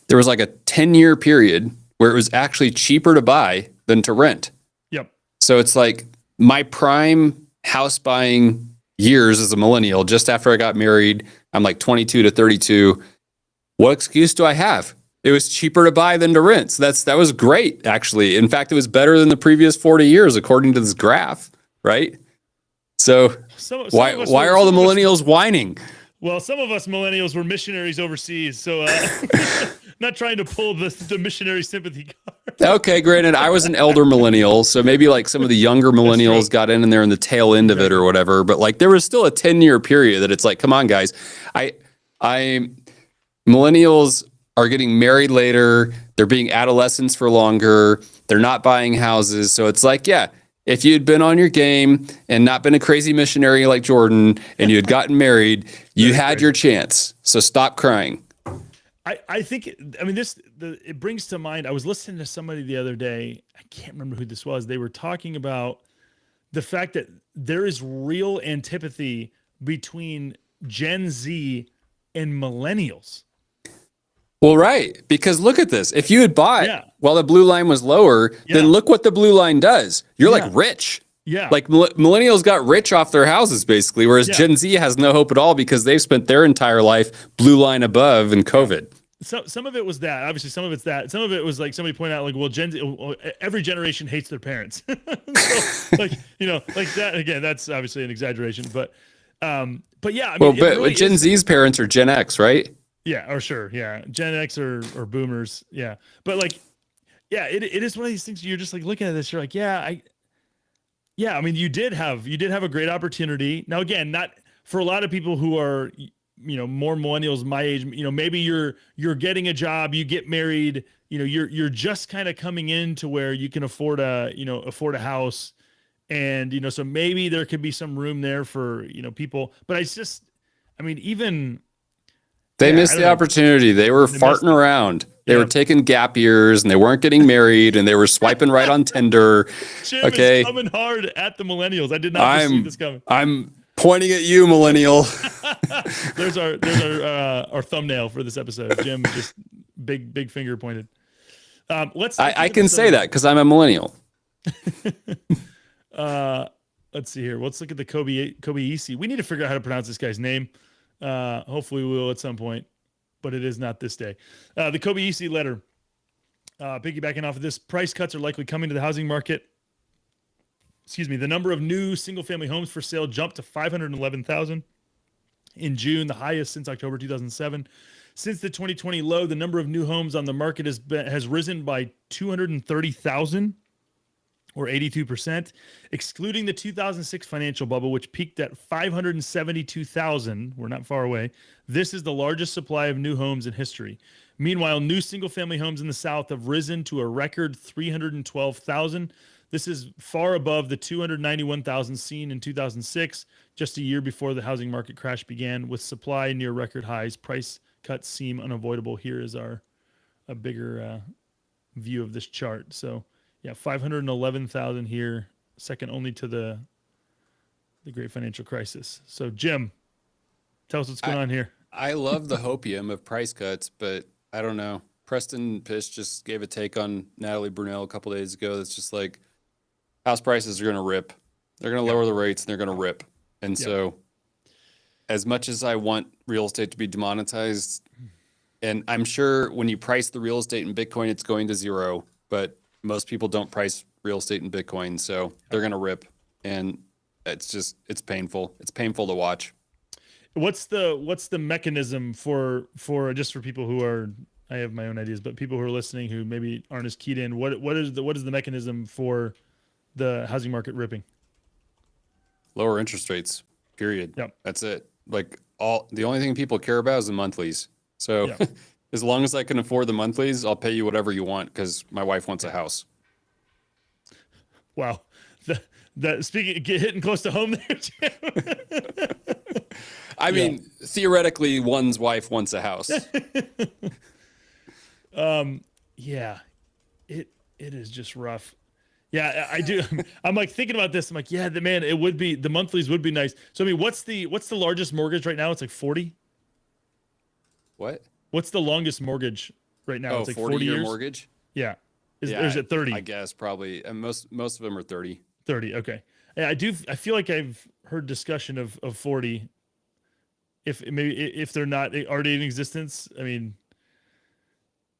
10-year period where it was actually cheaper to buy than to rent. Yep. So it's like my prime house buying years as a millennial, just after I got married, I'm like 22 to 32. What excuse do I have? It was cheaper to buy than to rent. So that was great, actually. In fact, it was better than the previous 40 years, according to this graph, right? So why are all the millennials whining? Well, some of us millennials were missionaries overseas, so not trying to pull the missionary sympathy card. Okay, granted, I was an elder millennial, so maybe like some of the younger millennials got in there in the tail end of it or whatever. But like there was still a 10-year period that it's like, come on, guys, I millennials are getting married later. They're being adolescents for longer. They're not buying houses. So it's like, yeah, if you'd been on your game and not been a crazy missionary like Jordan and you had gotten married, you had your chance. So stop crying. I think, I mean, it brings to mind, I was listening to somebody the other day. I can't remember who this was. They were talking about the fact that there is real antipathy between Gen Z and millennials. Well, right. Because look at this. If you had bought while the blue line was lower, then look what the blue line does. You're like rich. Yeah. Like millennials got rich off their houses basically, whereas Gen Z has no hope at all because they've spent their entire life blue line above in COVID. So some of it was that. Obviously, some of it's that. Some of it was like somebody pointed out, like, well, Gen Z, every generation hates their parents. So, like, you know, like that. Again, that's obviously an exaggeration, but yeah. I mean, well, but really Gen Z's parents are Gen X, right? Yeah, or sure, yeah, Gen X or Boomers, yeah. But like, yeah, it is one of these things. You're just like looking at this. You're like, I mean, you did have a great opportunity. Now, again, not for a lot of people who are, you know, more millennials my age, you know, maybe you're getting a job, you get married, you know, you're just kind of coming into where you can afford a house, and you know, so maybe there could be some room there for, you know, people. But I mean, even they missed the opportunity. They were farting around. They were taking gap years, and they weren't getting married, and they were swiping right on Tinder. Jim is coming hard at the millennials. I did not see this coming. I'm pointing at you, millennial. there's our thumbnail for this episode. Jim just big finger pointed. I can say that because I'm a millennial. Let's see here. Let's look at the Kobayashi. We need to figure out how to pronounce this guy's name. Hopefully we will at some point, but it is not this day. The Kobayashi letter, piggybacking off of this, price cuts are likely coming to the housing market. Excuse me. The number of new single-family homes for sale jumped to 511,000 in June, the highest since October 2007. Since the 2020 low, the number of new homes on the market has risen by 230,000. Or 82%, excluding the 2006 financial bubble, which peaked at 572,000. We're not far away. This is the largest supply of new homes in history. Meanwhile, new single-family homes in the South have risen to a record 312,000. This is far above the 291,000 seen in 2006, just a year before the housing market crash began. With supply near record highs, price cuts seem unavoidable. Here is a bigger view of this chart. So, yeah, 511,000 here, second only to the great financial crisis. So, Jim, tell us what's going on here. I love the hopium of price cuts, but I don't know. Preston Pish just gave a take on Natalie Brunell a couple days ago. That's just like house prices are going to rip. They're going to lower the rates and they're going to rip. And so, as much as I want real estate to be demonetized, and I'm sure when you price the real estate in Bitcoin, it's going to zero, but most people don't price real estate in Bitcoin, so they're going to rip, and it's painful. It's painful to watch. What's the mechanism for just for people who are, I have my own ideas, but people who are listening who maybe aren't as keyed in, what is the mechanism for the housing market ripping? Lower interest rates, period. Yep. That's it. Like the only thing people care about is the monthlies. So as long as I can afford the monthlies, I'll pay you whatever you want because my wife wants a house. Wow. Speaking, hitting close to home there, Jim. I mean, theoretically, one's wife wants a house. Yeah, it is just rough. Yeah, I do. I'm like thinking about this. I'm like, yeah, the monthlies would be nice. So I mean, what's the largest mortgage right now? It's like 40. What? What's the longest mortgage right now? It's like 40 years mortgage. Yeah. Is it 30? I guess probably. And most of them are 30. 30. Okay. Yeah, I feel like I've heard discussion of 40. If they're not already in existence. I mean,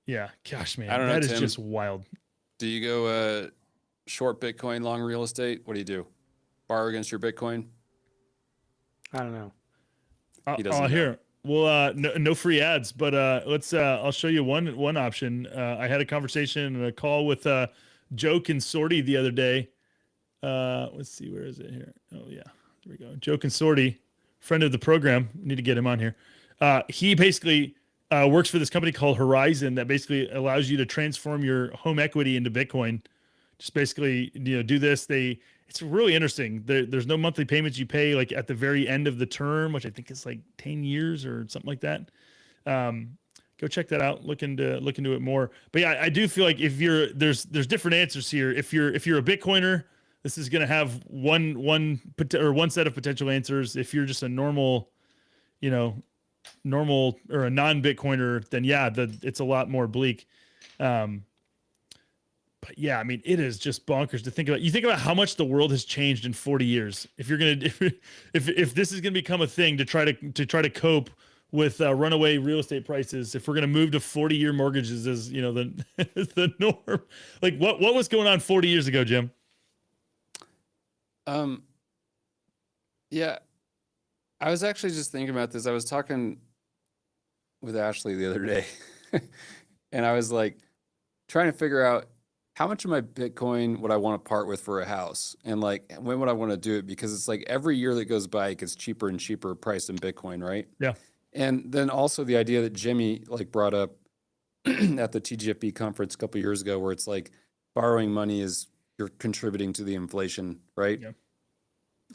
yeah. Gosh, man, I don't know, that is Tim, just wild. Do you go short Bitcoin, long real estate? What do you do? Borrow against your Bitcoin? I don't know. He doesn't know. Here. Well, no free ads, but let's. I'll show you one option. I had a conversation and a call with Joe Consorti the other day. Let's see, where is it here? Oh yeah, there we go. Joe Consorti, friend of the program. Need to get him on here. He basically works for this company called Horizon that basically allows you to transform your home equity into Bitcoin. Just basically, do this. It's really interesting. There's no monthly payments you pay like at the very end of the term, which I think is like 10 years or something like that. Go check that out. Look into it more. But yeah, I do feel like if there's different answers here. If you're a Bitcoiner, this is going to have one set of potential answers. If you're just a normal or a non-Bitcoiner, then yeah, it's a lot more bleak. But yeah, I mean, it is just bonkers to think about. You think about how much the world has changed in 40 years. If you're gonna, if this is gonna become a thing to try to cope with runaway real estate prices, if we're gonna move to 40-year mortgages as the norm, like what was going on 40 years ago, Jim? Yeah, I was actually just thinking about this. I was talking with Ashley the other day, and I was like trying to figure out how much of my Bitcoin would I want to part with for a house, and like when would I want to do it, because it's like every year that goes by it gets cheaper and cheaper price in Bitcoin, right? Yeah. And then also the idea that Jimmy like brought up at the TGFB conference a couple years ago, where it's like borrowing money is you're contributing to the inflation, right? Yeah.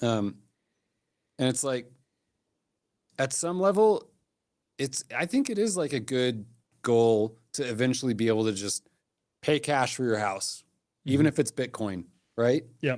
And it's like at some level, I think it is like a good goal to eventually be able to just pay cash for your house, even if it's Bitcoin, right? Yeah.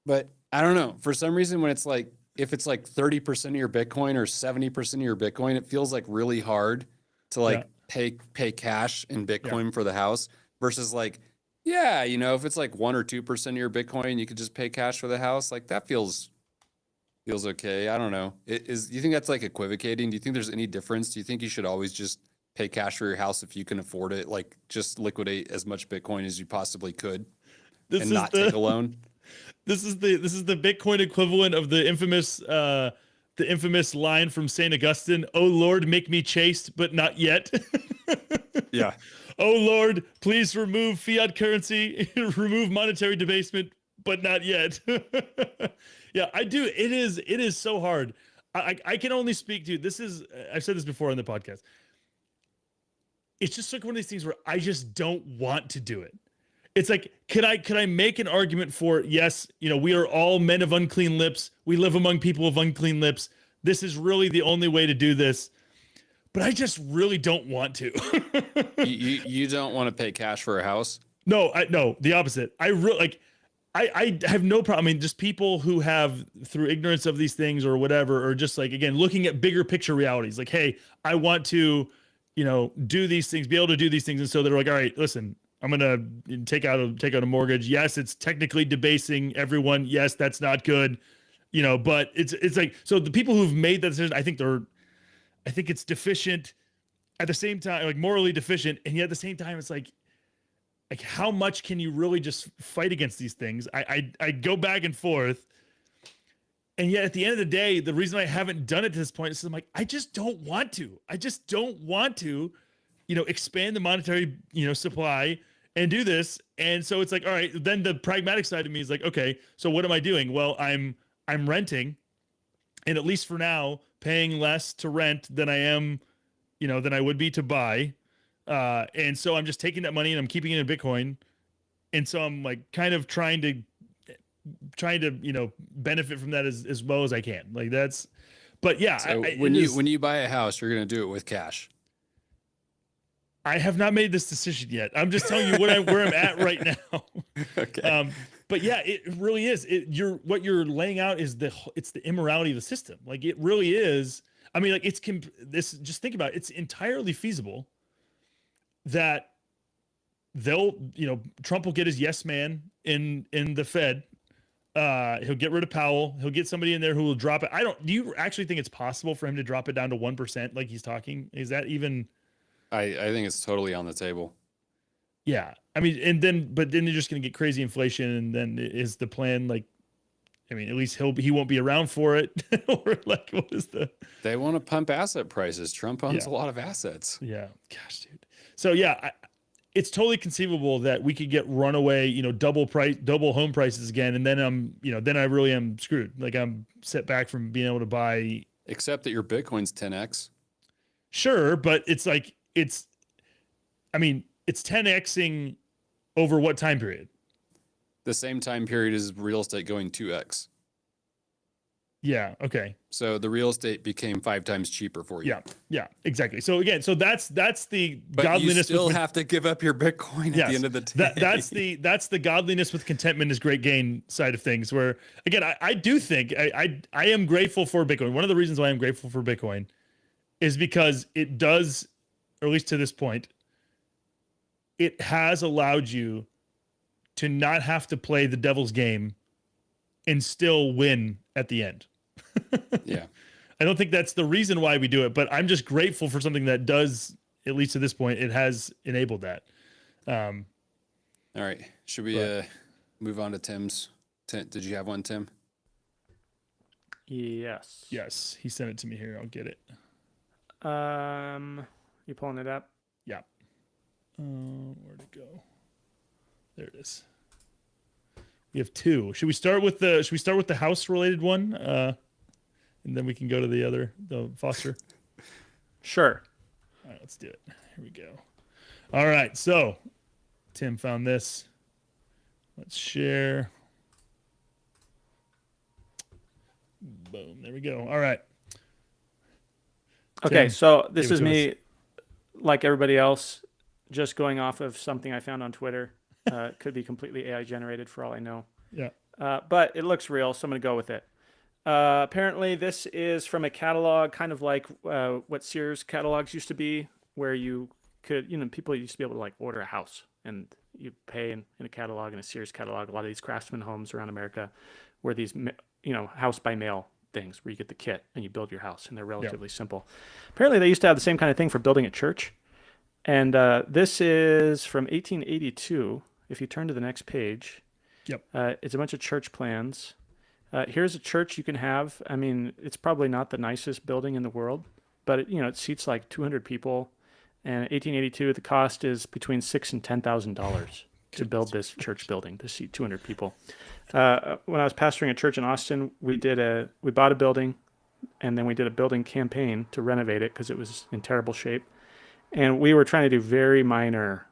But I don't know. For some reason, when it's like, if it's like 30% of your Bitcoin or 70% of your Bitcoin, it feels like really hard to like pay cash in Bitcoin for the house versus like, yeah, if it's like 1 or 2% of your Bitcoin, you could just pay cash for the house. Like that feels okay. I don't know. Do you think that's like equivocating? Do you think there's any difference? Do you think you should always just pay cash for your house if you can afford it? Like just liquidate as much Bitcoin as you possibly could and not take a loan? This is the Bitcoin equivalent of the infamous line from St. Augustine, "Oh Lord, make me chaste, but not yet." Yeah. Oh Lord, please remove fiat currency, remove monetary debasement, but not yet. Yeah, I do. It is so hard. I can only speak to I've said this before on the podcast. It's just like one of these things where I just don't want to do it. It's like, could I make an argument for, yes, we are all men of unclean lips. We live among people of unclean lips. This is really the only way to do this. But I just really don't want to. You don't want to pay cash for a house? No, the opposite. I have no problem. I mean, just people who have, through ignorance of these things or whatever, or just like, again, looking at bigger picture realities, like, hey, I want to, do these things, be able to do these things. And so they're like, all right, listen, I'm going to take out a mortgage. Yes, it's technically debasing everyone. Yes, that's not good, but it's like, so the people who've made that decision, I think it's deficient at the same time, like morally deficient. And yet at the same time, it's like how much can you really just fight against these things? I go back and forth. And yet at the end of the day, the reason I haven't done it to this point is I'm like, I just don't want to. I just don't want to, expand the monetary, supply and do this. And so it's like, all right, then the pragmatic side of me is like, okay, so what am I doing? Well, I'm renting, and at least for now, paying less to rent than I am, than I would be to buy. And so I'm just taking that money and I'm keeping it in Bitcoin. And so I'm like kind of trying to, benefit from that as well as I can. Like that's, but yeah. So when you buy a house, you're going to do it with cash. I have not made this decision yet. I'm just telling you where I'm at right now. Okay. But yeah, it really is. What you're laying out is it's the immorality of the system. Like it really is. I mean, like just think about it. It's entirely feasible that Trump will get his yes man in the Fed. He'll get rid of Powell. He'll get somebody in there who will drop it. Do you actually think it's possible for him to drop it down to 1% like he's talking? Is that even? I think it's totally on the table. Yeah. I mean, but then you're just going to get crazy inflation. And then is the plan like, I mean, at least he won't be around for it. Or like, what is the? They want to pump asset prices. Trump owns Yeah. a lot of assets. Yeah, gosh, dude. So yeah, it's totally conceivable that we could get runaway, double home prices again, and then then I really am screwed. Like I'm set back from being able to buy. Except that your Bitcoin's 10x. Sure, but it's like it's 10xing over what time period? The same time period as real estate going 2x. Yeah. Okay. So the real estate became 5 times cheaper for you. Yeah. Yeah. Exactly. So again, that's the But godliness. you still with, have to give up your Bitcoin at the end of the day. That's the godliness with contentment is great gain side of things. Where again, I do think I am grateful for Bitcoin. One of the reasons why I'm grateful for Bitcoin is because it does, or at least to this point, it has allowed you to not have to play the devil's game and still win at the end. Yeah. I don't think that's the reason why we do it, but I'm just grateful for something that does, at least to this point, it has enabled that. All right. Should we move on to Tim's? Did you have one, Tim? Yes. Yes, he sent it to me here. I'll get it. You pulling it up? Yeah. Where'd it go? There it is. We have two. Should we start with the house related one? And then we can go to the foster. Sure. All right, let's do it. Here we go. All right, so Tim found this. Let's share. Boom. There we go. All right. Okay, Tim, so this give it is to me, us. like everybody else, just going off of something I found on Twitter. It could be completely AI generated for all I know. Yeah. But it looks real, so I'm going to go with it. Apparently, this is from a catalog, kind of like what Sears catalogs used to be, where you could, people used to be able to like order a house and you pay in a catalog, in a Sears catalog. A lot of these craftsman homes around America were these, house by mail things where you get the kit and you build your house, and they're relatively simple. Apparently, they used to have the same kind of thing for building a church. And this is from 1882. If you turn to the next page, Yep. it's a bunch of church plans. Here's a church you can have. I mean, it's probably not the nicest building in the world, but it seats like 200 people. And 1882, the cost is between $6,000 and $10,000 to build this church building to seat 200 people. When I was pastoring a church in Austin, we bought a building, and then we did a building campaign to renovate it because it was in terrible shape. And we were trying to do very minor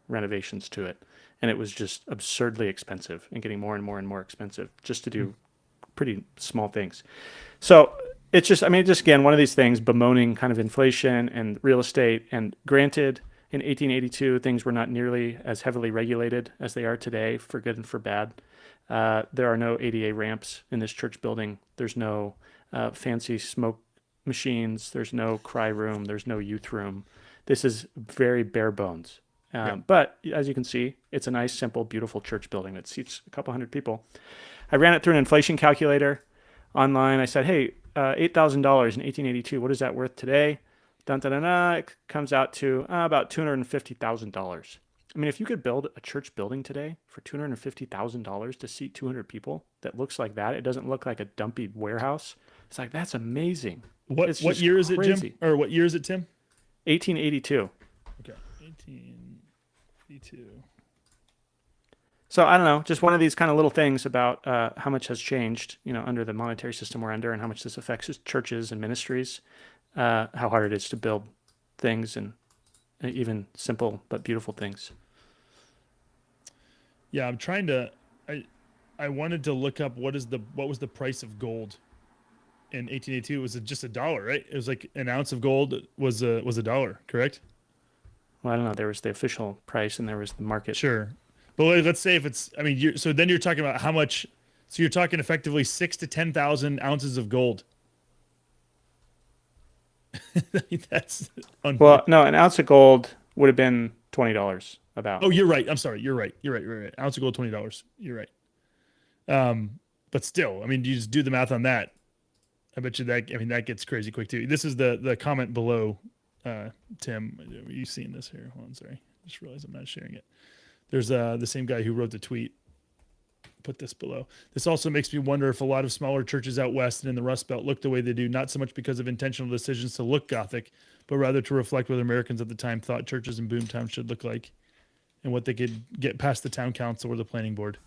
renovations to it. And it was just absurdly expensive and getting more and more and more expensive just to do pretty small things. So it's just again, one of these things bemoaning kind of inflation and real estate. And granted, in 1882, things were not nearly as heavily regulated as they are today, for good and for bad. There are no ADA ramps in this church building. There's no fancy smoke machines. There's no cry room. There's no youth room. This is very bare bones. But as you can see, it's a nice, simple, beautiful church building that seats a couple hundred people. I ran it through an inflation calculator online. I said, hey, $8,000 in 1882, what is that worth today? It comes out to about $250,000. I mean, if you could build a church building today for $250,000 to seat 200 people that looks like that, it doesn't look like a dumpy warehouse. It's like, that's amazing. What year is it, Jim? Or what year is it, Tim? 1882. Okay, 1882. So I don't know, just one of these kind of little things about how much has changed, under the monetary system we're under, and how much this affects churches and ministries, how hard it is to build things, and even simple but beautiful things. Yeah, I'm trying to. I wanted to look up what was the price of gold in 1882. It was just $1, right? It was like an ounce of gold was a dollar, correct? Well, I don't know. There was the official price, and there was the market. Sure, but let's say if it's. I mean, so then you're talking about how much. So you're talking effectively 6,000 to 10,000 ounces of gold. That's well, no, an ounce of gold would have been $20 about. Oh, you're right. I'm sorry. You're right. Ounce of gold, $20. You're right. But still, I mean, you just do the math on that. I bet you that gets crazy quick too. This is the comment below, Tim. Are you seeing this here? Hold on, sorry. Just realized I'm not sharing it. There's the same guy who wrote the tweet. put this below. This also makes me wonder if a lot of smaller churches out west and in the Rust Belt look the way they do, not so much because of intentional decisions to look Gothic, but rather to reflect what Americans at the time thought churches in boomtown should look like and what they could get past the town council or the planning board.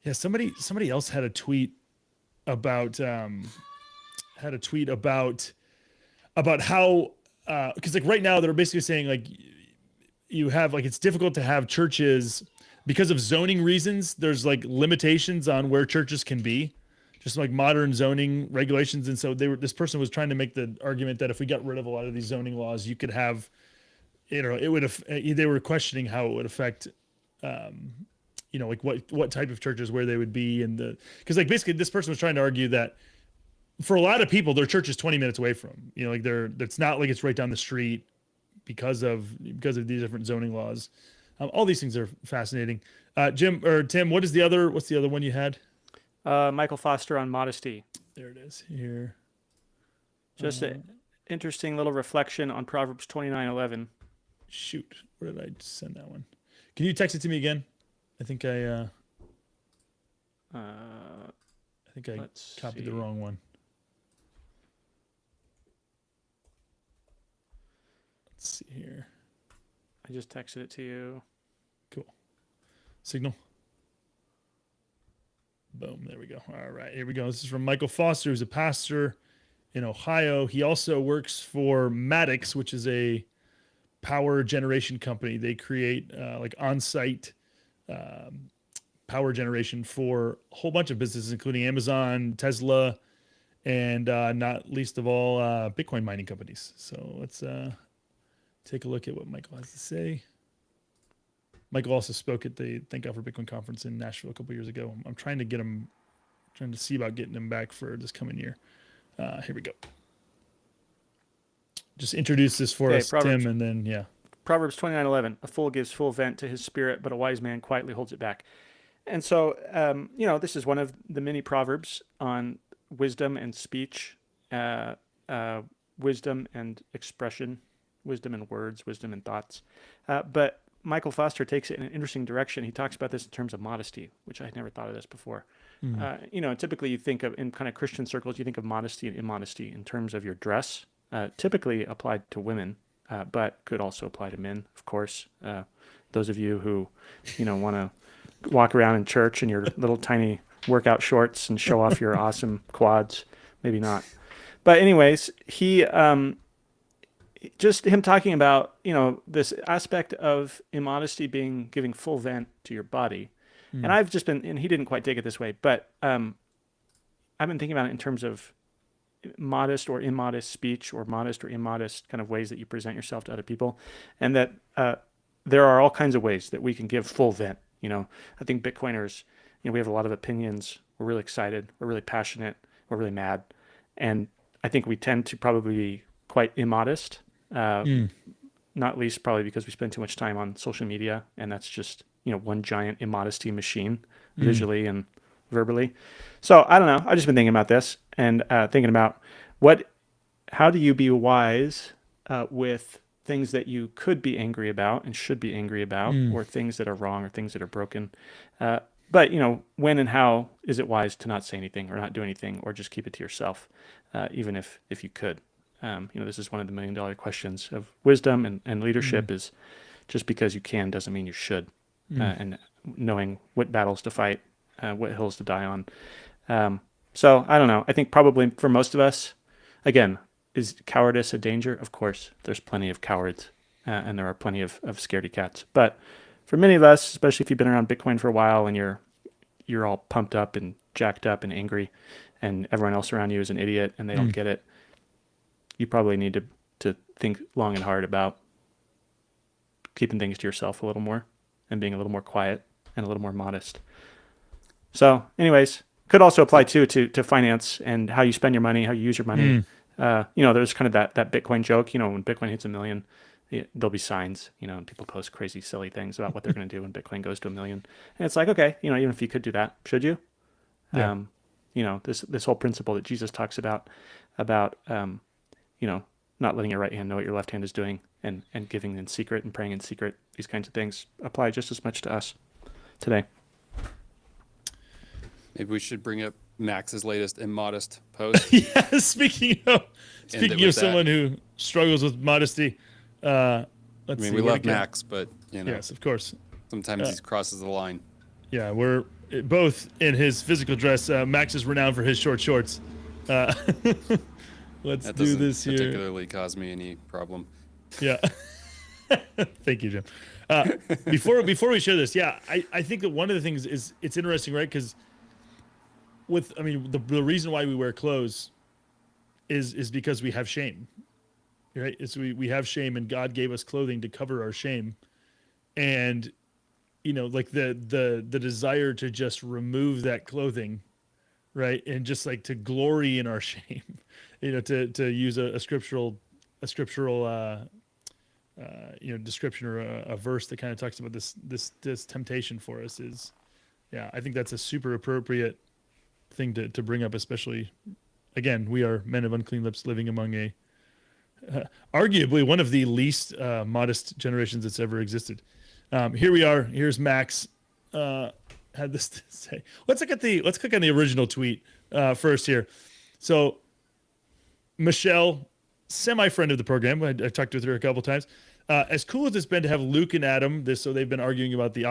Yeah, somebody else had a tweet about how because like right now they're basically saying like you have like it's difficult to have churches because of zoning reasons. There's like limitations on where churches can be, just like modern zoning regulations. And so this person was trying to make the argument that if we got rid of a lot of these zoning laws, you could have, it would have. They were questioning how it would affect, like what type of churches, where they would be, and because like basically this person was trying to argue that for a lot of people, their church is 20 minutes away from, like it's not like it's right down the street because of these different zoning laws. All these things are fascinating. Jim or Tim, what's the other one you had? Michael Foster on modesty. There it is here. Just an interesting little reflection on Proverbs 29:11. Shoot, where did I send that one? Can you text it to me again? I think I copied the wrong one. Let's see here. I just texted it to you. Cool. Signal. Boom. There we go. All right. Here we go. This is from Michael Foster, who's a pastor in Ohio. He also works for Maddox, which is a power generation company. They create like on-site power generation for a whole bunch of businesses, including Amazon, Tesla, and not least of all, Bitcoin mining companies. So let's take a look at what Michael has to say. Michael also spoke at the Thank God for Bitcoin conference in Nashville a couple years ago. I'm trying to see about getting him back for this coming year. Here we go. Just introduce this for us, Tim, and then, yeah. Proverbs 29:11, a fool gives full vent to his spirit, but a wise man quietly holds it back. And so, this is one of the many proverbs on wisdom and speech, wisdom and expression, wisdom and words, wisdom and thoughts. But Michael Foster takes it in an interesting direction. He talks about this in terms of modesty, which I had never thought of this before. Typically you think of, in kind of Christian circles, you think of modesty and immodesty in terms of your dress, typically applied to women, but could also apply to men, of course. Those of you who, want to walk around in church in your little tiny workout shorts and show off your awesome quads, maybe not. But anyways, just him talking about, this aspect of immodesty being giving full vent to your body. And I've just been, and he didn't quite take it this way, but I've been thinking about it in terms of modest or immodest speech, or modest or immodest kind of ways that you present yourself to other people. And that there are all kinds of ways that we can give full vent. I think Bitcoiners, we have a lot of opinions. We're really excited. We're really passionate. We're really mad. And I think we tend to probably be quite immodest. Not least probably because we spend too much time on social media, and that's just one giant immodesty machine, visually and verbally. So I don't know, I've just been thinking about this and thinking about how do you be wise with things that you could be angry about and should be angry about, or things that are wrong or things that are broken, but when and how is it wise to not say anything or not do anything, or just keep it to yourself, even if you could. This is one of the $1 million questions of wisdom and leadership. Is just because you can doesn't mean you should. And knowing what battles to fight, what hills to die on. So I don't know. I think probably for most of us, again, is cowardice a danger? Of course, there's plenty of cowards, and there are plenty of scaredy cats. But for many of us, especially if you've been around Bitcoin for a while and you're all pumped up and jacked up and angry, and everyone else around you is an idiot and they don't get it, you probably need to think long and hard about keeping things to yourself a little more and being a little more quiet and a little more modest. So anyways, could also apply too to finance and how you spend your money, how you use your money. There's kind of that Bitcoin joke, when Bitcoin hits 1 million, there'll be signs, and people post crazy, silly things about what they're going to do when Bitcoin goes to 1 million. And it's like, okay, even if you could do that, should you? Yeah. This whole principle that Jesus talks about, not letting your right hand know what your left hand is doing, and giving in secret and praying in secret, these kinds of things apply just as much to us today. Maybe we should bring up Max's latest immodest post. Yeah, speaking of with someone who struggles with modesty, let's I mean, see. we love Max, but yes, of course. sometimes he crosses the line. Yeah, we're both in his physical dress. Max is renowned for his short shorts. Let's That do doesn't this here. particularly cause me any problem. Yeah. Thank you, Jim. Before we share this, yeah, I think that one of the things is it's interesting, right? Because the reason why we wear clothes is because we have shame, right? It's we have shame, and God gave us clothing to cover our shame, and like the desire to just remove that clothing, right, and just like to glory in our shame, to use a scriptural description or a verse that kind of talks about this temptation for us is, yeah, I think that's a super appropriate thing to bring up, especially, again, we are men of unclean lips living among a arguably one of the least modest generations that's ever existed. Here we are. Here's Max. Had this to say. Let's click on the original tweet first here. So Michelle, semi-friend of the program, I talked with her a couple times. As cool as it's been to have Luke and Adam, so they've been arguing about the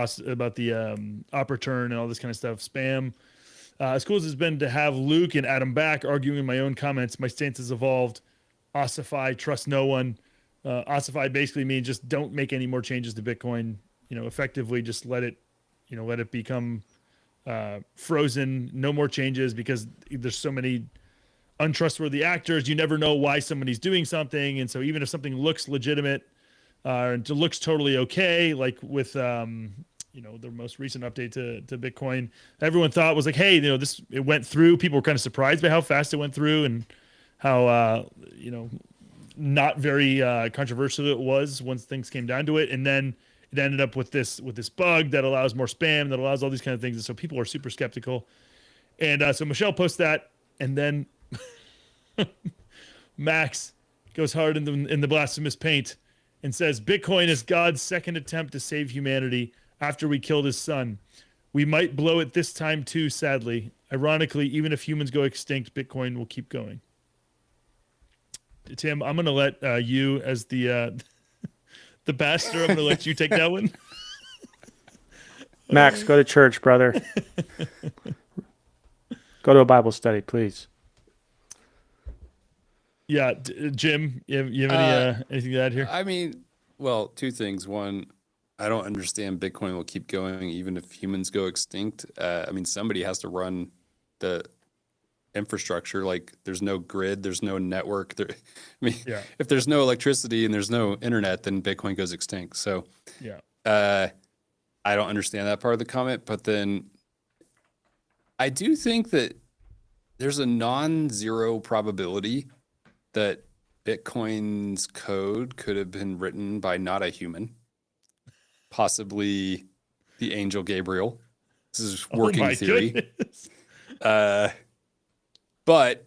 op return and all this kind of stuff, spam. As cool as it's been to have Luke and Adam back arguing my own comments, my stance has evolved. Ossify, trust no one. Ossify basically means just don't make any more changes to Bitcoin. Effectively just let it become frozen. No more changes because there's so many untrustworthy actors. You never know why somebody's doing something, and so even if something looks legitimate, and it looks totally okay, like with the most recent update to Bitcoin, everyone thought was like, hey, it went through. People were kind of surprised by how fast it went through and how not very controversial it was once things came down to it, and then it ended up with this bug that allows more spam, that allows all these kind of things, and so people are super skeptical. And so Michelle posts that, and then Max goes hard in the blasphemous paint and says, Bitcoin is God's second attempt to save humanity after we killed his son. We might blow it this time too, sadly. Ironically, even if humans go extinct, Bitcoin will keep going. Tim, I'm going to let you, as the pastor, I'm going to let you take that one. Max, go to church, brother. Go to a Bible study, please. Yeah, Jim, you have anything to add here? I mean, well, two things. One, I don't understand Bitcoin will keep going even if humans go extinct. I mean, somebody has to run the infrastructure. Like, there's no grid, there's no network. If there's no electricity and there's no internet, then Bitcoin goes extinct. So, I don't understand that part of the comment. But then, I do think that there's a non-zero probability that Bitcoin's code could have been written by not a human, possibly the angel Gabriel. This is working theory. But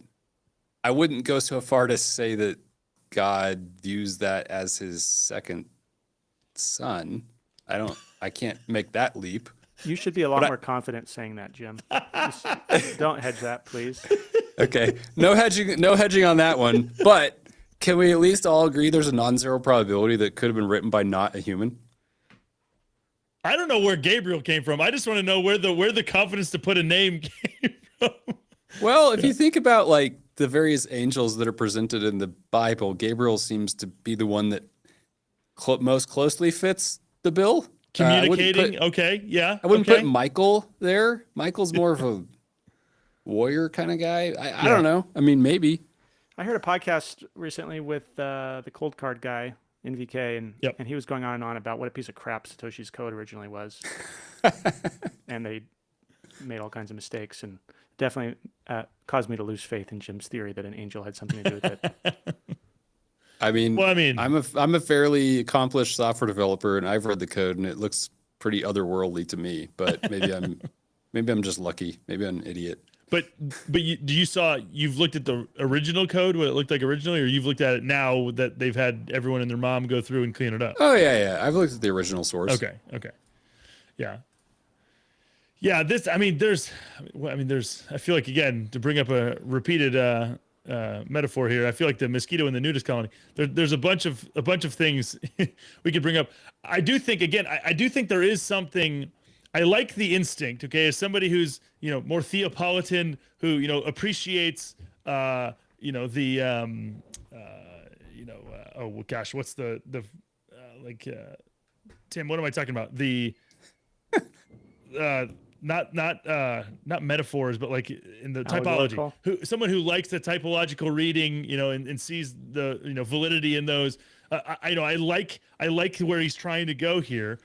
I wouldn't go so far to say that God views that as his second son. I can't make that leap. You should be a lot more confident saying that, Jim. Just don't hedge that, please. Okay. No hedging on that one. But can we at least all agree there's a non-zero probability that could have been written by not a human? I don't know where Gabriel came from. I just want to know where the confidence to put a name came from. Well, if you think about like the various angels that are presented in the Bible, Gabriel seems to be the one that most closely fits the bill. Communicating, okay, yeah. I wouldn't put Michael there. Michael's more of a warrior kind of guy. I don't know. I mean, maybe. I heard a podcast recently with the cold card guy, NVK, and he was going on and on about what a piece of crap Satoshi's code originally was. And they made all kinds of mistakes, and definitely caused me to lose faith in Jim's theory that an angel had something to do with it. I mean, I'm a fairly accomplished software developer, and I've read the code, and it looks pretty otherworldly to me. But maybe I'm just lucky. Maybe I'm an idiot. But you've looked at the original code, what it looked like originally, or you've looked at it now that they've had everyone and their mom go through and clean it up? Oh yeah. I've looked at the original source. Okay. Yeah. Yeah, I feel like, again, to bring up a repeated metaphor here, I feel like the mosquito in the nudist colony. There's a bunch of things we could bring up. I do think, again, I do think there is something. I like the instinct. Okay, as somebody who's more Theopolitan, who appreciates the oh gosh, what's the like Tim? What am I talking about? The uh not metaphors, but like in the typology, Allegorical. someone who likes the typological reading, and sees the validity in those. I like where he's trying to go here.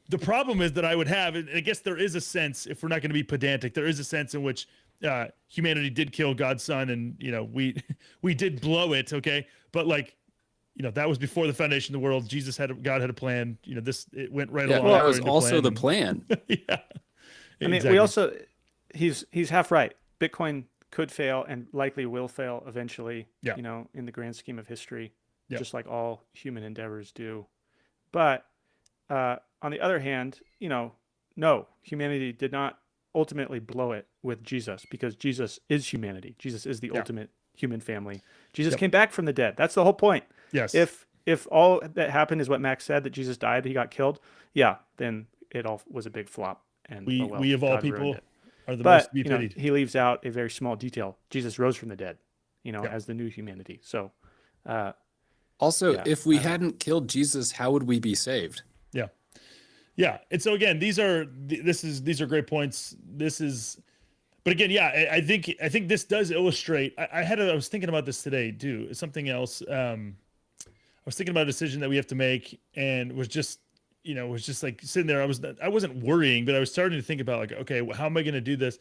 The problem is that I would have, and I guess there is a sense, if we're not going to be pedantic, there is a sense in which humanity did kill God's son, and we we did blow it, okay, but like that was before the foundation of the world. God had a plan. It went right Yeah, along. that was according to also the plan. plan. Yeah. I mean, Exactly. we also he's half right. Bitcoin could fail and likely will fail eventually. Yeah. In the grand scheme of history, Yeah. just like all human endeavors do. But on the other hand, no, humanity did not ultimately blow it with Jesus, because Jesus is humanity. Jesus is the Yeah. ultimate human family. Jesus Yep. came back from the dead. That's the whole point. Yes. If all that happened is what Max said, that Jesus died, he got killed, yeah, then it all was a big flop. And we of all God ruined people it. are the But most to be pitied. he leaves out a very small detail. Jesus rose from the dead, Yeah. as the new humanity. So, Also, Yeah, if we hadn't killed Jesus, how would we be saved? Yeah. Yeah. And so again, these are great points. But again, yeah, I think this does illustrate. I was thinking about this today too. Something else. I was thinking about a decision that we have to make, and was just like sitting there. I wasn't worrying, but I was starting to think about, like, okay, how am I going to do this?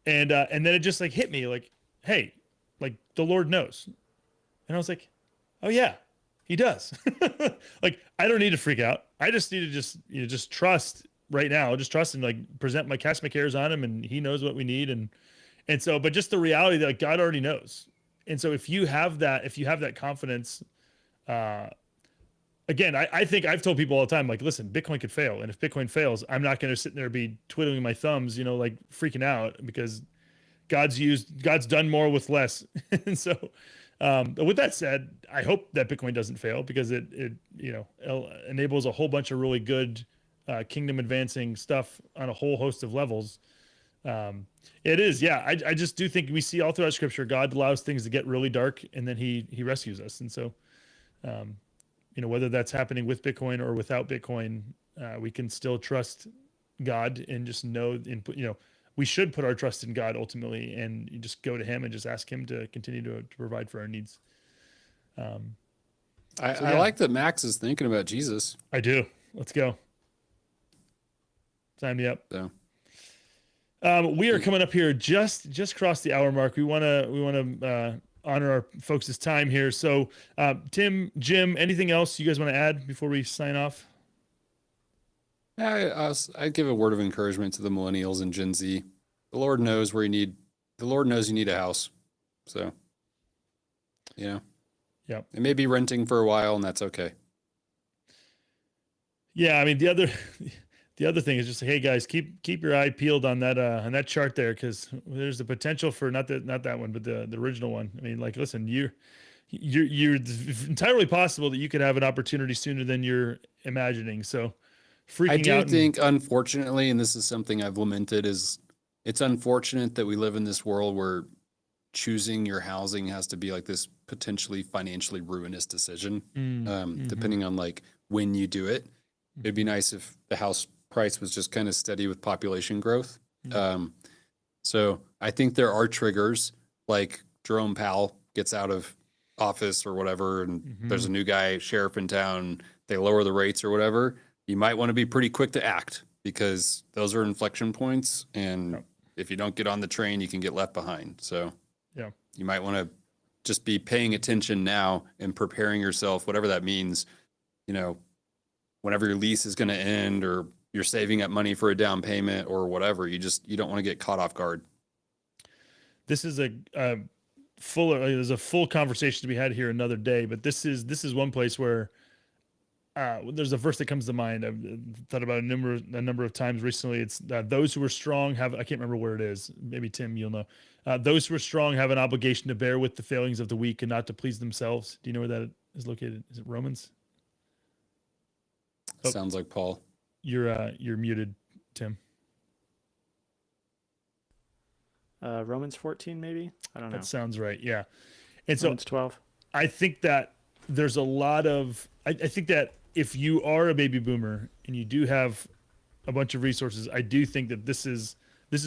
And then it just like hit me, like, hey, like the Lord knows. And I was like, oh yeah, he does. Like, I don't need to freak out. I just need to just trust right now. Just trust and like cast my cares on him, and he knows what we need. And so, but just the reality that, like, God already knows. And so if you have that confidence, again, I think I've told people all the time, like, listen, Bitcoin could fail. And if Bitcoin fails, I'm not going to sit there and be twiddling my thumbs, like freaking out, because God's done more with less. And so, but with that said, I hope that Bitcoin doesn't fail, because it enables a whole bunch of really good kingdom advancing stuff on a whole host of levels. It is, yeah. I just do think we see all throughout Scripture, God allows things to get really dark, and then He rescues us. And so, whether that's happening with Bitcoin or without Bitcoin, we can still trust God and just know, we should put our trust in God ultimately, and you just go to Him and just ask Him to continue to provide for our needs. I like that Max is thinking about Jesus. I do. Let's go. Sign me up. So we are coming up here, just crossed the hour mark. We want to honor our folks' time here. So, Tim, Jim, anything else you guys want to add before we sign off? I'd give a word of encouragement to the millennials and Gen Z. The Lord knows you need a house. So, Yeah. it may be renting for a while, and that's okay. Yeah. I mean, the other thing is just, hey guys, keep your eye peeled on that chart there, because there's the potential for not that one, but the original one. I mean, like, listen, you're entirely possible that you could have an opportunity sooner than you're imagining. So, I do out. think, unfortunately, and this is something I've lamented, is it's unfortunate that we live in this world where choosing your housing has to be like this potentially financially ruinous decision, depending on like when you do it. It'd be nice if the house price was just kind of steady with population growth. So I think there are triggers, like Jerome Powell gets out of office or whatever, and there's a new guy, sheriff in town, they lower the rates or whatever. You might want to be pretty quick to act, because those are inflection points. And if you don't get on the train, you can get left behind. So you might want to just be paying attention now and preparing yourself, whatever that means, whenever your lease is going to end, or you're saving up money for a down payment or whatever, you don't want to get caught off guard. This is there's a full conversation to be had here another day, but this is one place where there's a verse that comes to mind. I've thought about a number of times recently. It's those who are strong have, I can't remember where it is. Maybe Tim, you'll know. Those who are strong have an obligation to bear with the failings of the weak and not to please themselves. Do you know where that is located? Is it Romans? Oh. Sounds like Paul. You're muted, Tim. Romans 14, maybe? I don't know. That sounds right. Yeah. And so Romans 12. I think that there's a lot of, I think that if you are a baby boomer and you do have a bunch of resources, I do think that this is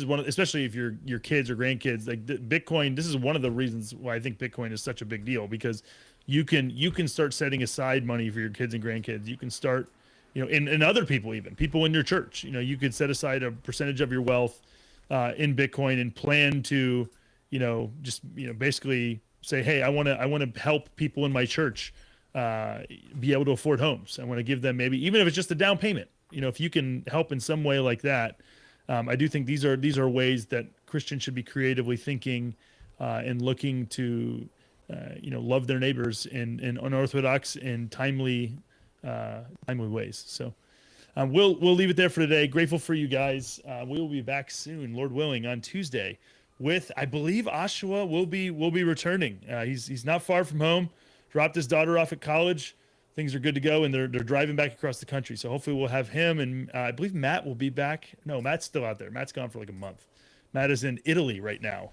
one of, especially if your kids or grandkids, like Bitcoin, this is one of the reasons why I think Bitcoin is such a big deal, because you can start setting aside money for your kids and grandkids. You can start, and other people, even people in your church, you could set aside a percentage of your wealth in Bitcoin and plan to, just, basically say, hey, I want to help people in my church be able to afford homes. I want to give them, maybe even if it's just a down payment, if you can help in some way like that. I do think these are ways that Christians should be creatively thinking and looking to, love their neighbors in unorthodox and timely ways. So we'll leave it there for today. Grateful for you guys. We will be back soon, Lord willing, on Tuesday with, I believe, Ashua will be returning. He's not far from home. Dropped his daughter off at college. Things are good to go, and they're driving back across the country. So hopefully we'll have him, and I believe Matt will be back. No, Matt's still out there. Matt's gone for like a month. Matt is in Italy right now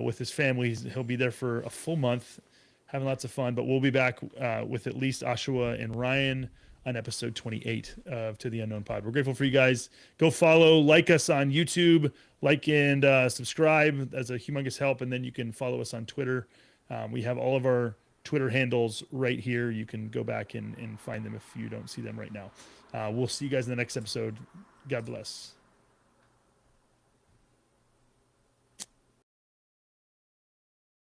with his family. He'll be there for a full month, having lots of fun. But we'll be back with at least Ashua and Ryan on episode 28 of To the Unknown Pod. We're grateful for you guys. Go follow, like us on YouTube, like and subscribe. That's a humongous help. And then you can follow us on Twitter. We have all of our Twitter handles right here. You can go back and find them if you don't see them right now. We'll see you guys in the next episode. God bless.